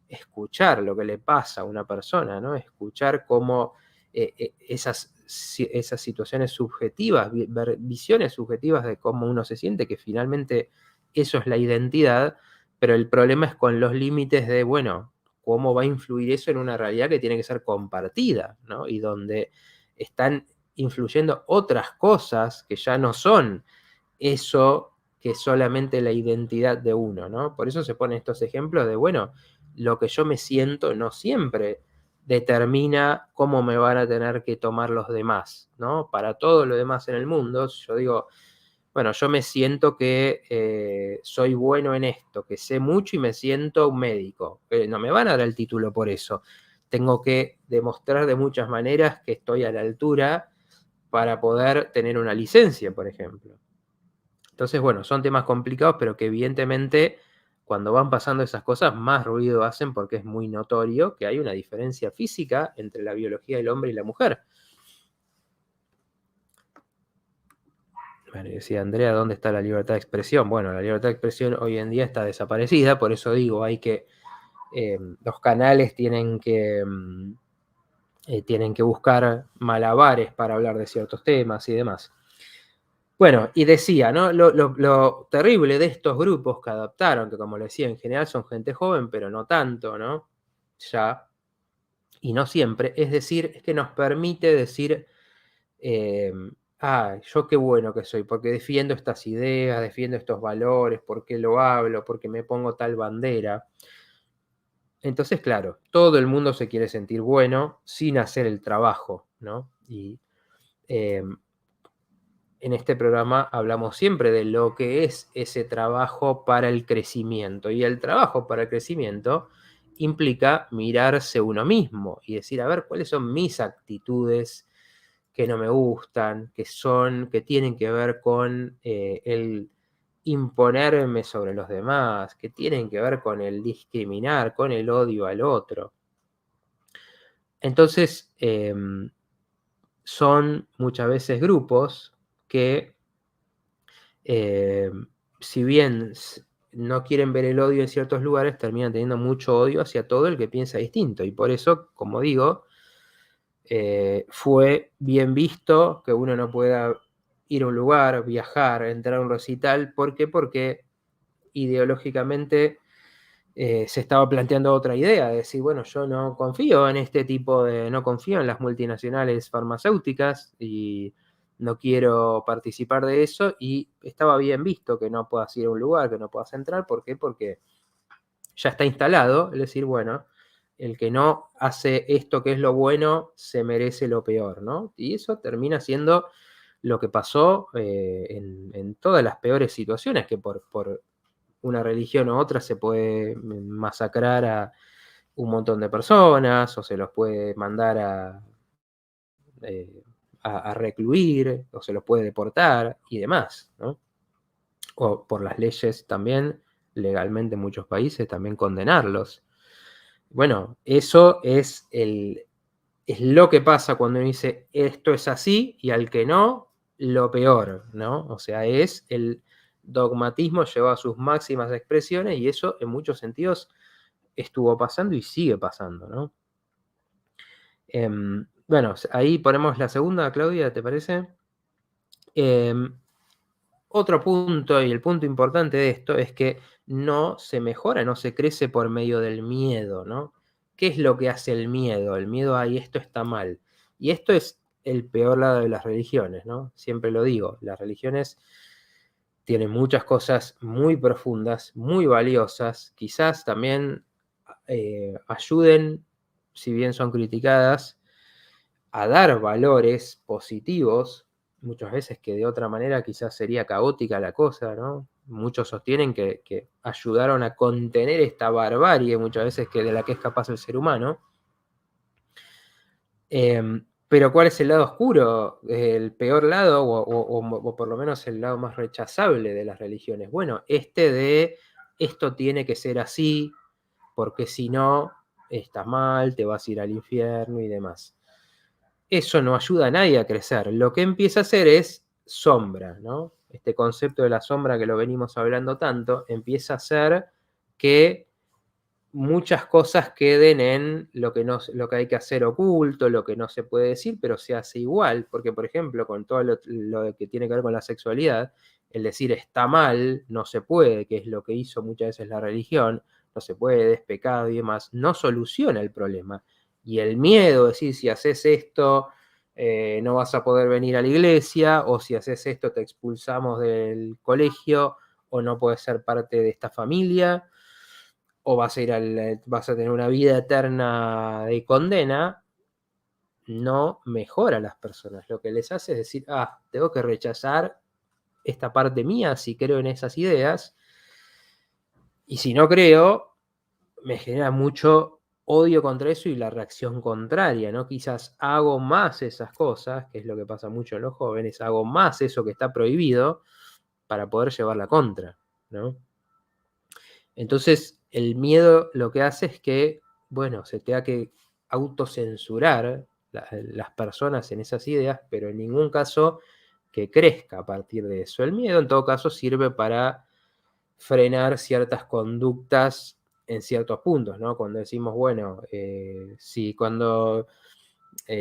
escuchar lo que le pasa a una persona, ¿no? Escuchar cómo esas situaciones subjetivas, visiones subjetivas de cómo uno se siente, que finalmente eso es la identidad, pero el problema es con los límites de, bueno, cómo va a influir eso en una realidad que tiene que ser compartida, ¿no? Y donde están influyendo otras cosas que ya no son eso que es solamente la identidad de uno, ¿no? Por eso se ponen estos ejemplos de, bueno, lo que yo me siento no siempre determina cómo me van a tener que tomar los demás, ¿no? Para todo lo demás en el mundo, yo digo, bueno, yo me siento que soy bueno en esto, que sé mucho y me siento un médico. No me van a dar el título por eso. Tengo que demostrar de muchas maneras que estoy a la altura para poder tener una licencia, por ejemplo. Entonces, bueno, son temas complicados, pero que evidentemente cuando van pasando esas cosas más ruido hacen porque es muy notorio que hay una diferencia física entre la biología del hombre y la mujer. Bueno, decía Andrea, ¿dónde está la libertad de expresión? Bueno, la libertad de expresión hoy en día está desaparecida, por eso digo, hay que, los canales tienen que buscar malabares para hablar de ciertos temas y demás. Bueno, y decía, ¿no? Lo terrible de estos grupos que adaptaron, que como le decía, en general son gente joven, pero no tanto, ¿no? Ya, y no siempre, es decir, es que nos permite decir, yo qué bueno que soy, porque defiendo estas ideas, defiendo estos valores, porque lo hablo, porque me pongo tal bandera. Entonces, claro, todo el mundo se quiere sentir bueno sin hacer el trabajo, ¿no? Y em, en este programa hablamos siempre de lo que es ese trabajo para el crecimiento. Y el trabajo para el crecimiento implica mirarse uno mismo y decir, a ver, ¿cuáles son mis actitudes que no me gustan, que tienen que ver con el imponerme sobre los demás, que tienen que ver con el discriminar, con el odio al otro? Entonces, son muchas veces grupos que eh, si bien no quieren ver el odio en ciertos lugares, terminan teniendo mucho odio hacia todo el que piensa distinto. Y por eso, como digo, fue bien visto que uno no pueda ir a un lugar, viajar, entrar a un recital. ¿Por qué? Porque ideológicamente se estaba planteando otra idea, de decir, bueno, yo no confío en no confío en las multinacionales farmacéuticas y no quiero participar de eso, y estaba bien visto que no puedas ir a un lugar, que no puedas entrar. ¿Por qué? Porque ya está instalado, es decir, bueno, el que no hace esto que es lo bueno se merece lo peor, ¿no? Y eso termina siendo lo que pasó en todas las peores situaciones, que por una religión u otra se puede masacrar a un montón de personas, o se los puede mandar eh, a recluir, o se los puede deportar y demás, ¿no? O por las leyes también, legalmente en muchos países, también condenarlos. Bueno, eso es lo que pasa cuando uno dice esto es así, y al que no, lo peor, ¿no? O sea, es el dogmatismo llevado a sus máximas expresiones, y eso en muchos sentidos estuvo pasando y sigue pasando, ¿no? Bueno, ahí ponemos la segunda, Claudia, ¿te parece? Em, Otro punto, y el punto importante de esto, es que no se mejora, no se crece por medio del miedo, ¿no? ¿Qué es lo que hace el miedo? El miedo a, y esto está mal. Y esto es el peor lado de las religiones, ¿no? Siempre lo digo, las religiones tienen muchas cosas muy profundas, muy valiosas, quizás también ayuden, si bien son criticadas, a dar valores positivos, muchas veces que de otra manera quizás sería caótica la cosa, ¿no? Muchos sostienen que ayudaron a contener esta barbarie muchas veces de la que es capaz el ser humano. Pero ¿cuál es el lado oscuro? El peor lado, o por lo menos el lado más rechazable de las religiones. Bueno, de esto tiene que ser así, porque si no, está mal, te vas a ir al infierno y demás. Eso no ayuda a nadie a crecer. Lo que empieza a hacer es sombra, ¿no? Este concepto de la sombra, que lo venimos hablando tanto, empieza a hacer que muchas cosas queden en lo que hay que hacer oculto, lo que no se puede decir, pero se hace igual. Porque, por ejemplo, con todo lo que tiene que ver con la sexualidad, el decir está mal, no se puede, que es lo que hizo muchas veces la religión, no se puede, es pecado y demás, no soluciona el problema. Y el miedo, decir, si haces esto, no vas a poder venir a la iglesia, o si haces esto, te expulsamos del colegio, o no puedes ser parte de esta familia. o vas a tener una vida eterna de condena, no mejora a las personas. Lo que les hace es decir, tengo que rechazar esta parte mía si creo en esas ideas, y si no creo, me genera mucho odio contra eso y la reacción contraria, ¿no? Quizás hago más esas cosas, que es lo que pasa mucho en los jóvenes, hago más eso que está prohibido para poder llevar la contra, ¿no? Entonces, el miedo lo que hace es que, bueno, se tenga que autocensurar las personas en esas ideas, pero en ningún caso que crezca a partir de eso. El miedo, en todo caso, sirve para frenar ciertas conductas en ciertos puntos, ¿no? Cuando decimos, bueno, si cuando,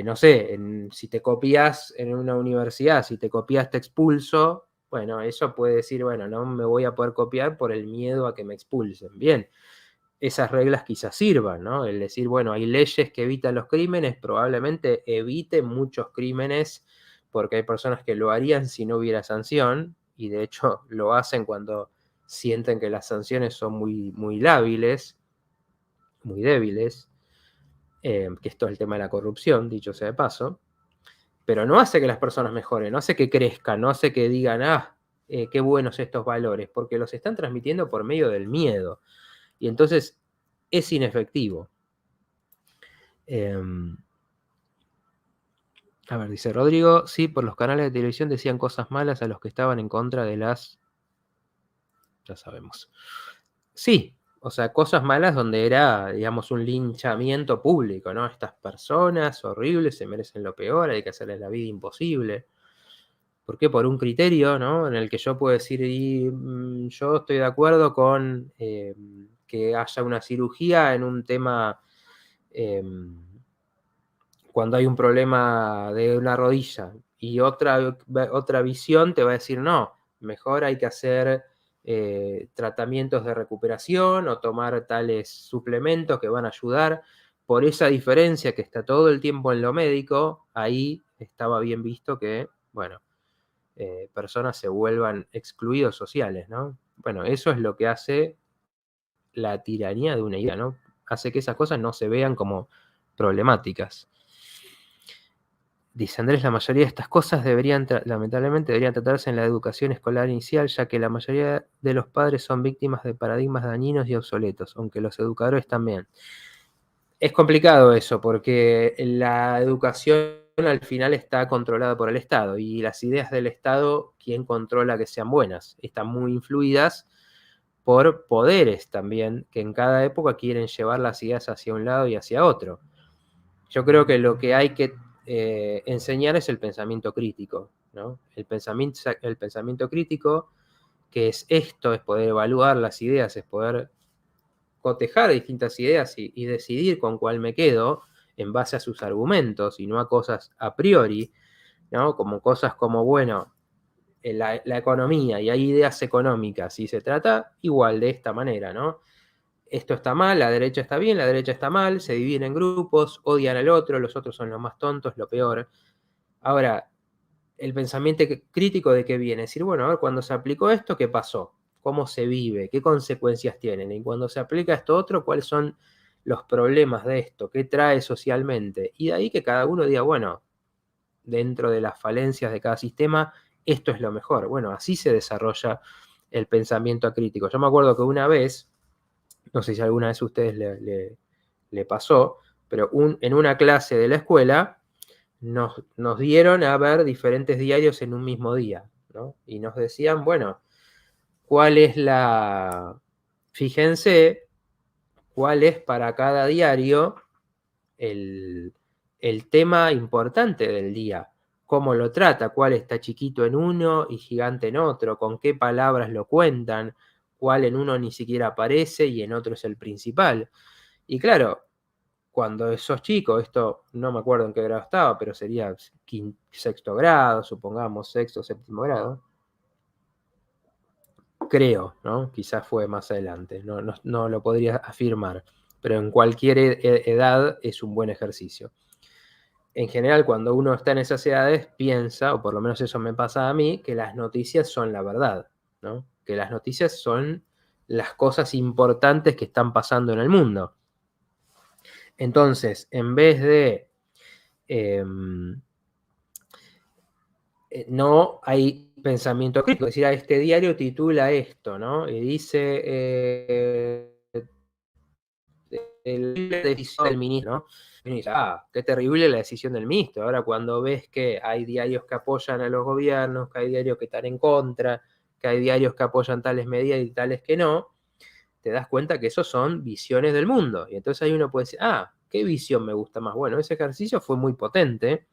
no sé, si te copias en una universidad, si te copias te expulso, bueno, eso puede decir, bueno, no me voy a poder copiar por el miedo a que me expulsen. Bien, esas reglas quizás sirvan, ¿no? El decir, bueno, hay leyes que evitan los crímenes, probablemente eviten muchos crímenes, porque hay personas que lo harían si no hubiera sanción, y de hecho lo hacen cuando sienten que las sanciones son muy, muy lábiles, muy débiles, que esto es el tema de la corrupción, dicho sea de paso, pero no hace que las personas mejoren, no hace que crezcan, no hace que digan, qué buenos estos valores, porque los están transmitiendo por medio del miedo, y entonces es inefectivo. A ver, dice Rodrigo, sí, por los canales de televisión decían cosas malas a los que estaban en contra de las... Ya sabemos. Sí, o sea, cosas malas donde era, digamos, un linchamiento público, ¿no? Estas personas horribles se merecen lo peor, hay que hacerles la vida imposible. ¿Por qué? Por un criterio, ¿no? En el que yo puedo decir, yo estoy de acuerdo con que haya una cirugía en un tema... cuando hay un problema de una rodilla, y otra visión te va a decir, no, mejor hay que hacer tratamientos de recuperación o tomar tales suplementos que van a ayudar. Por esa diferencia que está todo el tiempo en lo médico, ahí estaba bien visto que, bueno, personas se vuelvan excluidos sociales, ¿no? Bueno, eso es lo que hace la tiranía de una idea, ¿no? Hace que esas cosas no se vean como problemáticas. Dice Andrés, la mayoría de estas cosas lamentablemente deberían tratarse en la educación escolar inicial, ya que la mayoría de los padres son víctimas de paradigmas dañinos y obsoletos, aunque los educadores también. Es complicado eso, porque la educación al final está controlada por el Estado, y las ideas del Estado, ¿quién controla que sean buenas? Están muy influidas por poderes también, que en cada época quieren llevar las ideas hacia un lado y hacia otro. Yo creo que lo que hay que enseñar es el pensamiento crítico, ¿no? El pensamiento crítico, que es esto, es poder evaluar las ideas, es poder cotejar distintas ideas y decidir con cuál me quedo en base a sus argumentos y no a cosas a priori, ¿no? Como cosas como, bueno, la economía, y hay ideas económicas, y se trata igual de esta manera, ¿no? Esto está mal, la derecha está bien, la derecha está mal, se dividen en grupos, odian al otro, los otros son los más tontos, lo peor. Ahora, el pensamiento crítico de qué viene, es decir, bueno, a ver, cuando se aplicó esto, ¿qué pasó? ¿Cómo se vive? ¿Qué consecuencias tienen? Y cuando se aplica esto otro, ¿cuáles son los problemas de esto? ¿Qué trae socialmente? Y de ahí que cada uno diga, bueno, dentro de las falencias de cada sistema, esto es lo mejor. Bueno, así se desarrolla el pensamiento crítico. Yo me acuerdo que una vez, no sé si alguna vez a ustedes le pasó, pero en una clase de la escuela nos dieron a ver diferentes diarios en un mismo día, ¿no? Y nos decían, bueno, ¿cuál es fíjense, cuál es para cada diario el, el tema importante del día? ¿Cómo lo trata? ¿Cuál está chiquito en uno y gigante en otro? ¿Con qué palabras lo cuentan? ¿Cuál en uno ni siquiera aparece y en otro es el principal? Y claro, cuando sos chico, esto no me acuerdo en qué grado estaba, pero sería sexto grado, supongamos, sexto, séptimo grado. Creo, ¿no? Quizás fue más adelante, no lo podría afirmar, pero en cualquier edad es un buen ejercicio. En general, cuando uno está en esas edades, piensa, o por lo menos eso me pasa a mí, que las noticias son la verdad, ¿no? Que las noticias son las cosas importantes que están pasando en el mundo. Entonces, en vez de no hay pensamiento crítico, es decir, este diario titula esto, ¿no? Y dice la decisión del ministro, ¿no? Y dice, qué terrible la decisión del ministro. Ahora, cuando ves que hay diarios que apoyan a los gobiernos, que hay diarios que están en contra, que hay diarios que apoyan tales medidas y tales que no, te das cuenta que esos son visiones del mundo. Y entonces ahí uno puede decir, ¿qué visión me gusta más? Bueno, ese ejercicio fue muy potente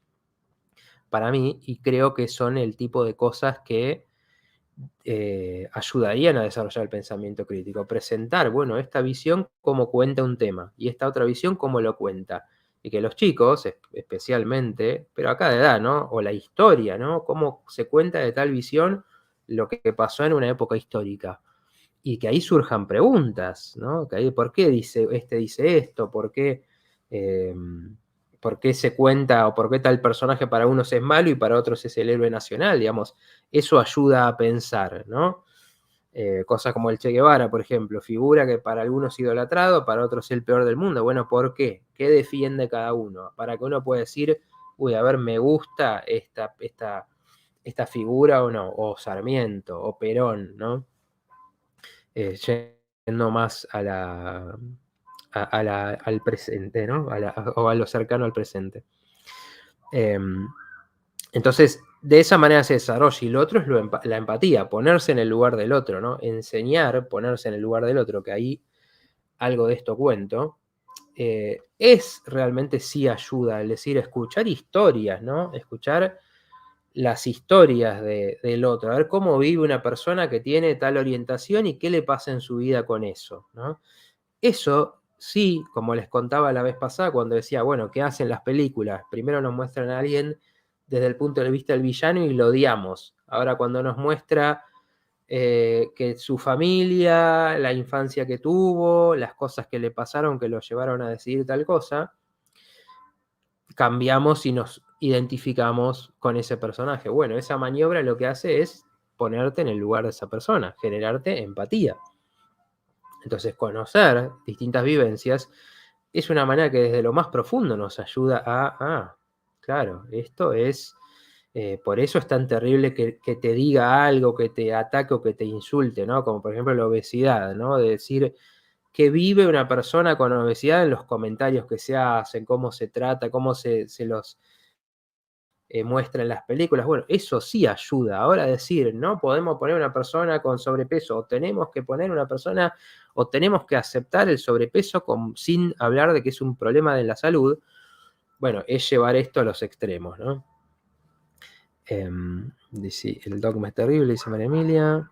para mí y creo que son el tipo de cosas que ayudarían a desarrollar el pensamiento crítico. Presentar, bueno, esta visión cómo cuenta un tema y esta otra visión cómo lo cuenta. Y que los chicos, especialmente, pero a cada edad, ¿no? O la historia, ¿no? Cómo se cuenta de tal visión lo que pasó en una época histórica. Y que ahí surjan preguntas, ¿no? Que ahí, ¿por qué dice esto? ¿Por qué se cuenta o por qué tal personaje para unos es malo y para otros es el héroe nacional? Digamos, eso ayuda a pensar, ¿no? Cosas como el Che Guevara, por ejemplo, figura que para algunos es idolatrado, para otros es el peor del mundo. Bueno, ¿por qué? ¿Qué defiende cada uno? Para que uno pueda decir, uy, a ver, me gusta esta figura o no, o Sarmiento, o Perón, ¿no? Yendo más al presente, ¿no? O a lo cercano al presente. Entonces, de esa manera se desarrolla. Y lo otro es la empatía, ponerse en el lugar del otro, ¿no? Enseñar, ponerse en el lugar del otro, que ahí algo de esto cuento, es realmente sí ayuda, es decir, escuchar historias, ¿no? Escuchar las historias del otro, a ver cómo vive una persona que tiene tal orientación y qué le pasa en su vida con eso, ¿no? Eso sí, como les contaba la vez pasada cuando decía, bueno, ¿qué hacen las películas? Primero nos muestran a alguien desde el punto de vista del villano y lo odiamos. Ahora cuando nos muestra que su familia, la infancia que tuvo, las cosas que le pasaron que lo llevaron a decidir tal cosa, cambiamos y nos identificamos con ese personaje. Bueno, esa maniobra lo que hace es ponerte en el lugar de esa persona, generarte empatía. Entonces, conocer distintas vivencias es una manera que desde lo más profundo nos ayuda claro, esto es, por eso es tan terrible que te diga algo, que te ataque o que te insulte, ¿no? Como por ejemplo la obesidad, ¿no? De decir que vive una persona con obesidad en los comentarios que se hacen, cómo se trata, cómo se los muestra en las películas. Bueno, eso sí ayuda. Ahora decir, no podemos poner una persona con sobrepeso, o tenemos que poner una persona, o tenemos que aceptar el sobrepeso sin hablar de que es un problema de la salud, bueno, es llevar esto a los extremos, ¿no? Dice, el dogma es terrible, dice María Emilia.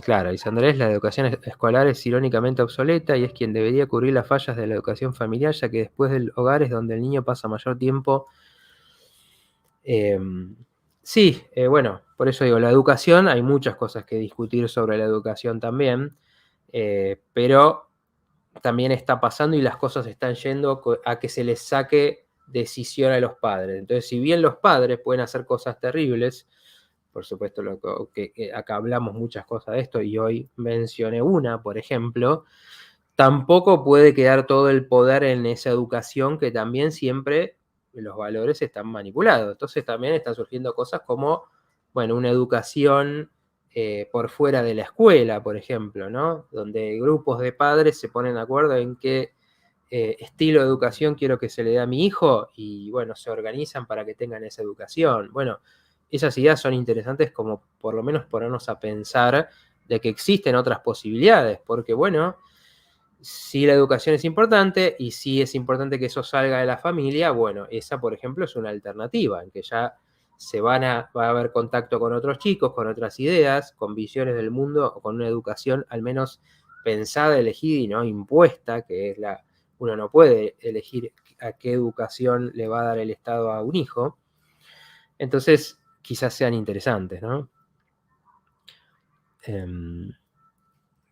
Claro, dice Andrés, la educación escolar es irónicamente obsoleta y es quien debería cubrir las fallas de la educación familiar, ya que después del hogar es donde el niño pasa mayor tiempo. Sí, bueno, por eso digo, la educación, hay muchas cosas que discutir sobre la educación también, pero también está pasando y las cosas están yendo a que se les saque decisión a los padres. Entonces, si bien los padres pueden hacer cosas terribles, por supuesto, que acá hablamos muchas cosas de esto y hoy mencioné una, por ejemplo, tampoco puede quedar todo el poder en esa educación que también siempre los valores están manipulados. Entonces también están surgiendo cosas como, bueno, una educación por fuera de la escuela, por ejemplo, ¿no? Donde grupos de padres se ponen de acuerdo en qué estilo de educación quiero que se le dé a mi hijo y, bueno, se organizan para que tengan esa educación. Bueno, esas ideas son interesantes como por lo menos ponernos a pensar de que existen otras posibilidades, porque, bueno, si la educación es importante y si es importante que eso salga de la familia, bueno, esa, por ejemplo, es una alternativa, en que ya va a haber contacto con otros chicos, con otras ideas, con visiones del mundo, o con una educación al menos pensada, elegida y no impuesta, que es uno no puede elegir a qué educación le va a dar el Estado a un hijo. Entonces, quizás sean interesantes, ¿no?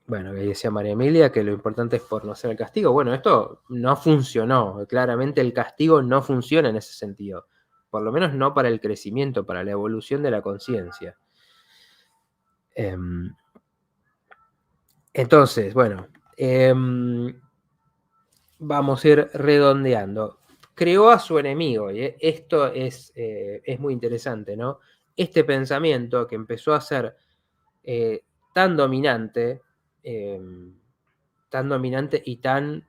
Bueno, que decía María Emilia que lo importante es conocer el castigo. Bueno, esto no funcionó. Claramente el castigo no funciona en ese sentido. Por lo menos no para el crecimiento, para la evolución de la conciencia. Entonces, bueno, vamos a ir redondeando. Creó a su enemigo, y esto es muy interesante, ¿no? Este pensamiento que empezó a ser tan dominante, y tan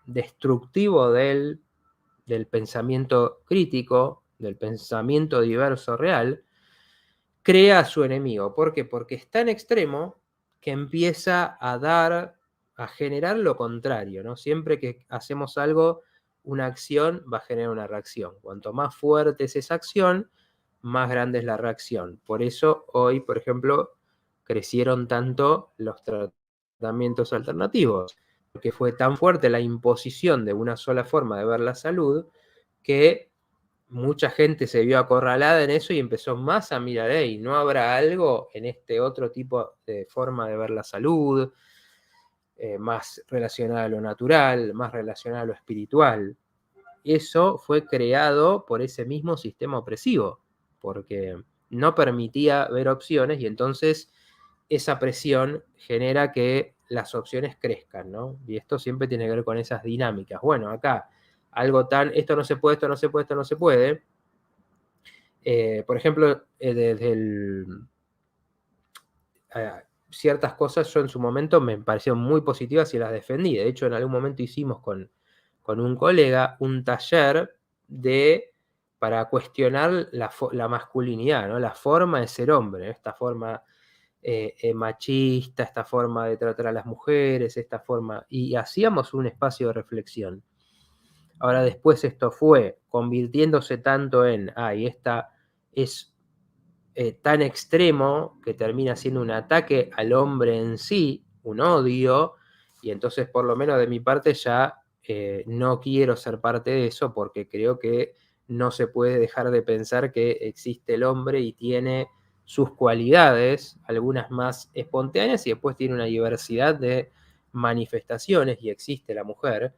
destructivo del pensamiento crítico, del pensamiento diverso real, crea a su enemigo. ¿Por qué? Porque es tan extremo que empieza a generar lo contrario, ¿no? Siempre que hacemos algo, una acción va a generar una reacción. Cuanto más fuerte es esa acción, más grande es la reacción. Por eso hoy, por ejemplo, crecieron tanto los tratamientos alternativos, porque fue tan fuerte la imposición de una sola forma de ver la salud que mucha gente se vio acorralada en eso y empezó más a mirar, hey, ¿no habrá algo en este otro tipo de forma de ver la salud, más relacionada a lo natural, más relacionada a lo espiritual? Eso fue creado por ese mismo sistema opresivo, porque no permitía ver opciones y entonces esa presión genera que las opciones crezcan, ¿no? Y esto siempre tiene que ver con esas dinámicas. Bueno, acá algo tan, esto no se puede, esto no se puede, esto no se puede. Por ejemplo, desde ciertas cosas yo en su momento me parecieron muy positivas y las defendí. De hecho, en algún momento hicimos con un colega un taller para cuestionar la masculinidad, ¿no? La forma de ser hombre, ¿no? Esta forma machista, esta forma de tratar a las mujeres, esta forma, y hacíamos un espacio de reflexión. Ahora después esto fue convirtiéndose tanto y esta es tan extremo que termina siendo un ataque al hombre en sí, un odio, y entonces por lo menos de mi parte ya no quiero ser parte de eso porque creo que no se puede dejar de pensar que existe el hombre y tiene sus cualidades, algunas más espontáneas y después tiene una diversidad de manifestaciones y existe la mujer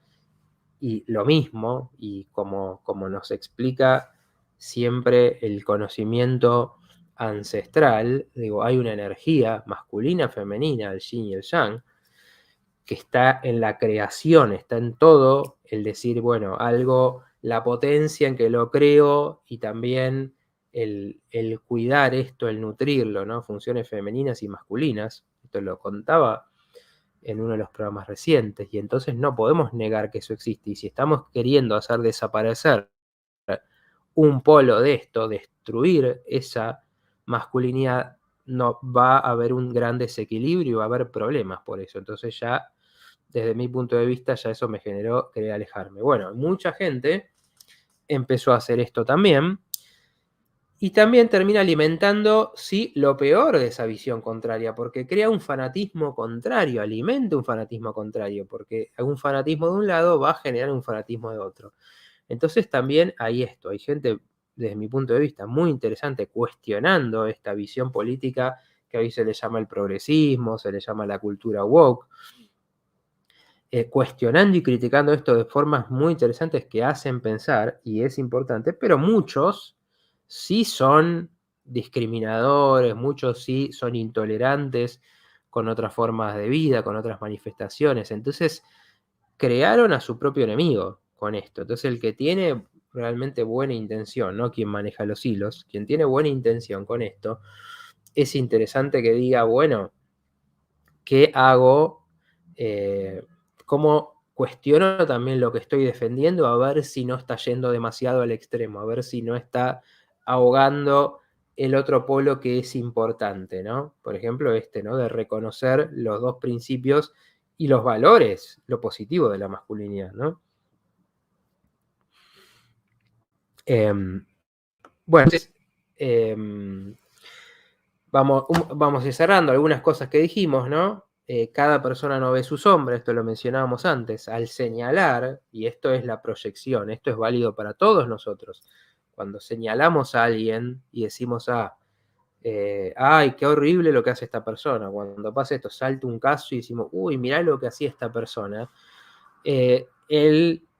y lo mismo, y como nos explica siempre el conocimiento ancestral, digo, hay una energía masculina, femenina, el yin y el yang, que está en la creación, está en todo, el decir, bueno, algo, la potencia en que lo creo y también el cuidar esto, el nutrirlo, ¿no? Funciones femeninas y masculinas, esto lo contaba en uno de los programas recientes, y entonces no podemos negar que eso existe, y si estamos queriendo hacer desaparecer un polo de esto, destruir esa masculinidad, no va a haber un gran desequilibrio y va a haber problemas por eso. Entonces ya, desde mi punto de vista, ya eso me generó querer alejarme. Bueno, mucha gente empezó a hacer esto también, y también termina alimentando, sí, lo peor de esa visión contraria, porque crea un fanatismo contrario, alimenta un fanatismo contrario, porque un fanatismo de un lado va a generar un fanatismo de otro. Entonces también hay esto, hay gente, desde mi punto de vista, muy interesante cuestionando esta visión política que hoy se le llama el progresismo, se le llama la cultura woke, cuestionando y criticando esto de formas muy interesantes que hacen pensar, y es importante, pero muchos sí son discriminadores, muchos sí son intolerantes con otras formas de vida, con otras manifestaciones. Entonces, crearon a su propio enemigo con esto. Entonces, el que tiene realmente buena intención, no quien maneja los hilos, quien tiene buena intención con esto, es interesante que diga, bueno, ¿qué hago? ¿Cómo cuestiono también lo que estoy defendiendo? A ver si no está yendo demasiado al extremo, a ver si no está ahogando el otro polo que es importante, ¿no? Por ejemplo, ¿no? De reconocer los dos principios y los valores, lo positivo de la masculinidad, ¿no? Bueno, entonces, vamos a ir cerrando algunas cosas que dijimos, ¿no? Cada persona no ve su sombra, esto lo mencionábamos antes, al señalar, y esto es la proyección, esto es válido para todos nosotros. Cuando señalamos a alguien y decimos, ay, qué horrible lo que hace esta persona, cuando pasa esto, salta un caso y decimos, uy, mirá lo que hacía esta persona,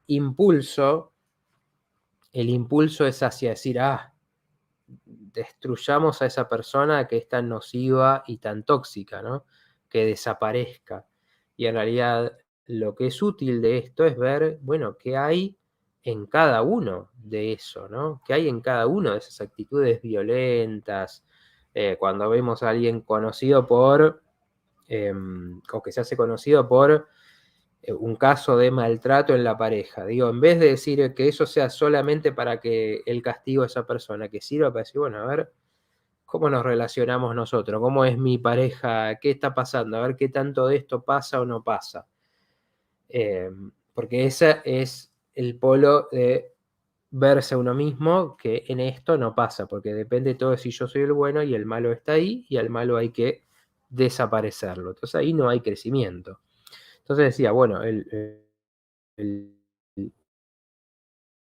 impulso, el impulso es hacia decir, destruyamos a esa persona que es tan nociva y tan tóxica, ¿no? que desaparezca. Y en realidad lo que es útil de esto es ver, bueno, qué hay en cada uno de eso, ¿no? ¿Qué hay en cada uno de esas actitudes violentas? Cuando vemos a alguien conocido por, o que se hace conocido por un caso de maltrato en la pareja. Digo, en vez de decir que eso sea solamente para que el castigo a esa persona, que sirva para decir, bueno, a ver, ¿cómo nos relacionamos nosotros? ¿Cómo es mi pareja? ¿Qué está pasando? A ver qué tanto de esto pasa o no pasa. Porque ese es el polo de verse a uno mismo, que en esto no pasa, porque depende todo de si yo soy el bueno y el malo está ahí, y al malo hay que desaparecerlo. Entonces ahí no hay crecimiento. Entonces decía, bueno, el-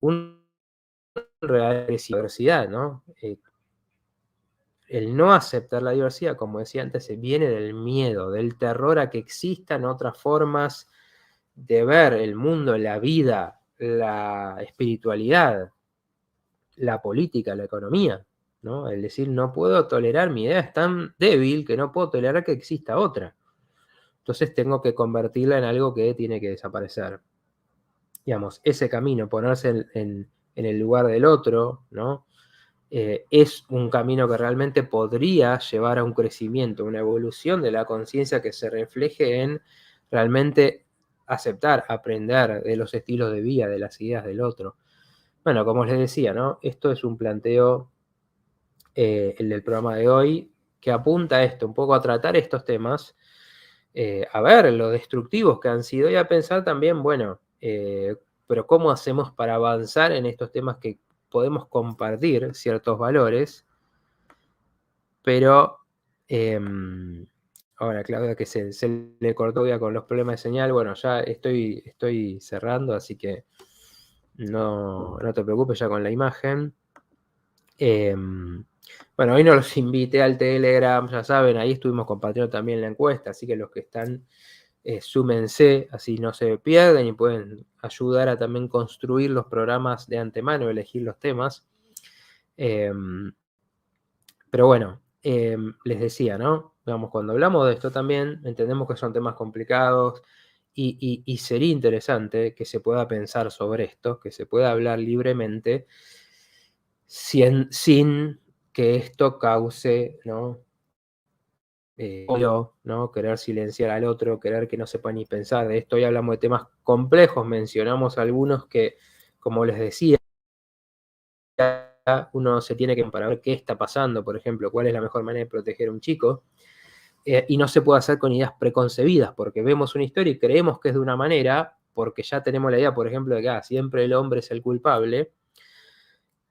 un real diversidad, ¿no? El no aceptar la diversidad, como decía antes, viene del miedo, del terror a que existan otras formas de ver el mundo, la vida, la espiritualidad, la política, la economía, ¿no? El decir, no puedo tolerar, mi idea es tan débil que no puedo tolerar que exista otra. Entonces tengo que convertirla en algo que tiene que desaparecer. Digamos, ese camino, ponerse en el lugar del otro, ¿no? Es un camino que realmente podría llevar a un crecimiento, una evolución de la conciencia que se refleje en realmente aceptar, aprender de los estilos de vida, de las ideas del otro. Bueno, como les decía, ¿no? Esto es un planteo, el del programa de hoy, que apunta a esto, un poco a tratar estos temas, a ver lo destructivos que han sido y a pensar también, bueno, pero ¿cómo hacemos para avanzar en estos temas que podemos compartir ciertos valores? Pero ahora, Claudia, que se le cortó ya con los problemas de señal. Bueno, ya estoy cerrando, así que no te preocupes ya con la imagen. Bueno, hoy no los invité al Telegram, ya saben, ahí estuvimos compartiendo también la encuesta, así que los que están, súmense, así no se pierden y pueden ayudar a también construir los programas de antemano, elegir los temas. Pero bueno, les decía, ¿no? Digamos, cuando hablamos de esto también entendemos que son temas complicados y sería interesante que se pueda pensar sobre esto, que se pueda hablar libremente sin que esto cause, ¿no? Odio, ¿no? Querer silenciar al otro, querer que no sepa ni pensar de esto. Hoy hablamos de temas complejos, mencionamos algunos que, como les decía, uno se tiene que para ver qué está pasando, por ejemplo, cuál es la mejor manera de proteger a un chico. Y no se puede hacer con ideas preconcebidas, porque vemos una historia y creemos que es de una manera, porque ya tenemos la idea, por ejemplo, de que siempre el hombre es el culpable,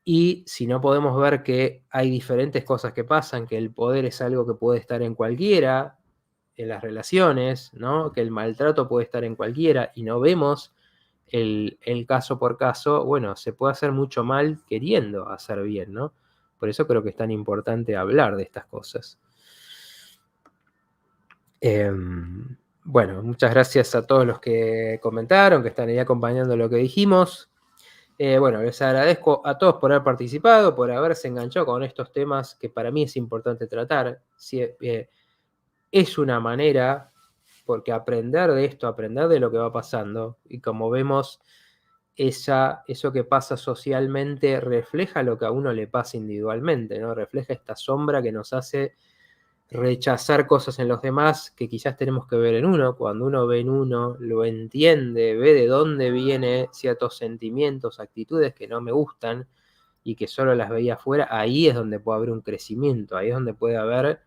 y si no podemos ver que hay diferentes cosas que pasan, que el poder es algo que puede estar en cualquiera, en las relaciones, ¿no? Que el maltrato puede estar en cualquiera, y no vemos el caso por caso, bueno, se puede hacer mucho mal queriendo hacer bien, ¿no? Por eso creo que es tan importante hablar de estas cosas. Bueno, muchas gracias a todos los que comentaron, que están ahí acompañando lo que dijimos. Bueno, les agradezco a todos por haber participado, por haberse enganchado con estos temas que para mí es importante tratar. Es una manera, porque aprender de esto, aprender de lo que va pasando, y como vemos, eso que pasa socialmente refleja lo que a uno le pasa individualmente, ¿no? Refleja esta sombra que nos hace rechazar cosas en los demás que quizás tenemos que ver en uno. Cuando uno ve en uno, lo entiende, ve de dónde vienen ciertos sentimientos, actitudes que no me gustan y que solo las veía afuera, ahí es donde puede haber un crecimiento, ahí es donde puede haber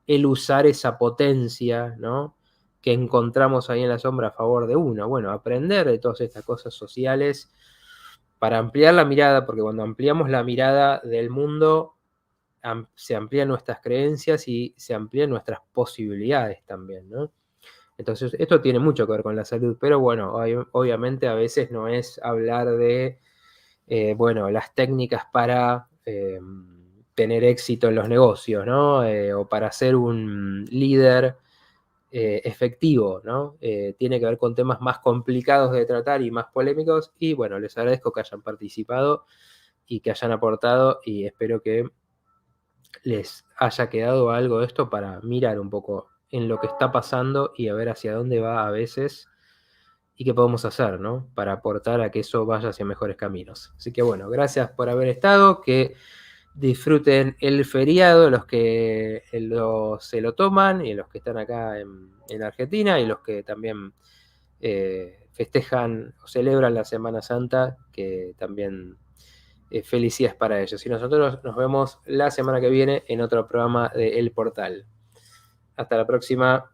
el usar esa potencia, ¿no? Que encontramos ahí en la sombra a favor de uno. Bueno, aprender de todas estas cosas sociales para ampliar la mirada, porque cuando ampliamos la mirada del mundo, se amplían nuestras creencias y se amplían nuestras posibilidades también, ¿no? Entonces, esto tiene mucho que ver con la salud, pero bueno, obviamente a veces no es hablar de, bueno, las técnicas para tener éxito en los negocios, ¿no? O para ser un líder efectivo, ¿no? Tiene que ver con temas más complicados de tratar y más polémicos, y bueno, les agradezco que hayan participado y que hayan aportado, y espero que les haya quedado algo de esto para mirar un poco en lo que está pasando y a ver hacia dónde va a veces y qué podemos hacer, ¿no? Para aportar a que eso vaya hacia mejores caminos. Así que bueno, gracias por haber estado, que disfruten el feriado, los que se lo toman y los que están acá en Argentina y los que también festejan o celebran la Semana Santa, que también felicidades para ellos. Y nosotros nos vemos la semana que viene en otro programa de El Portal. Hasta la próxima.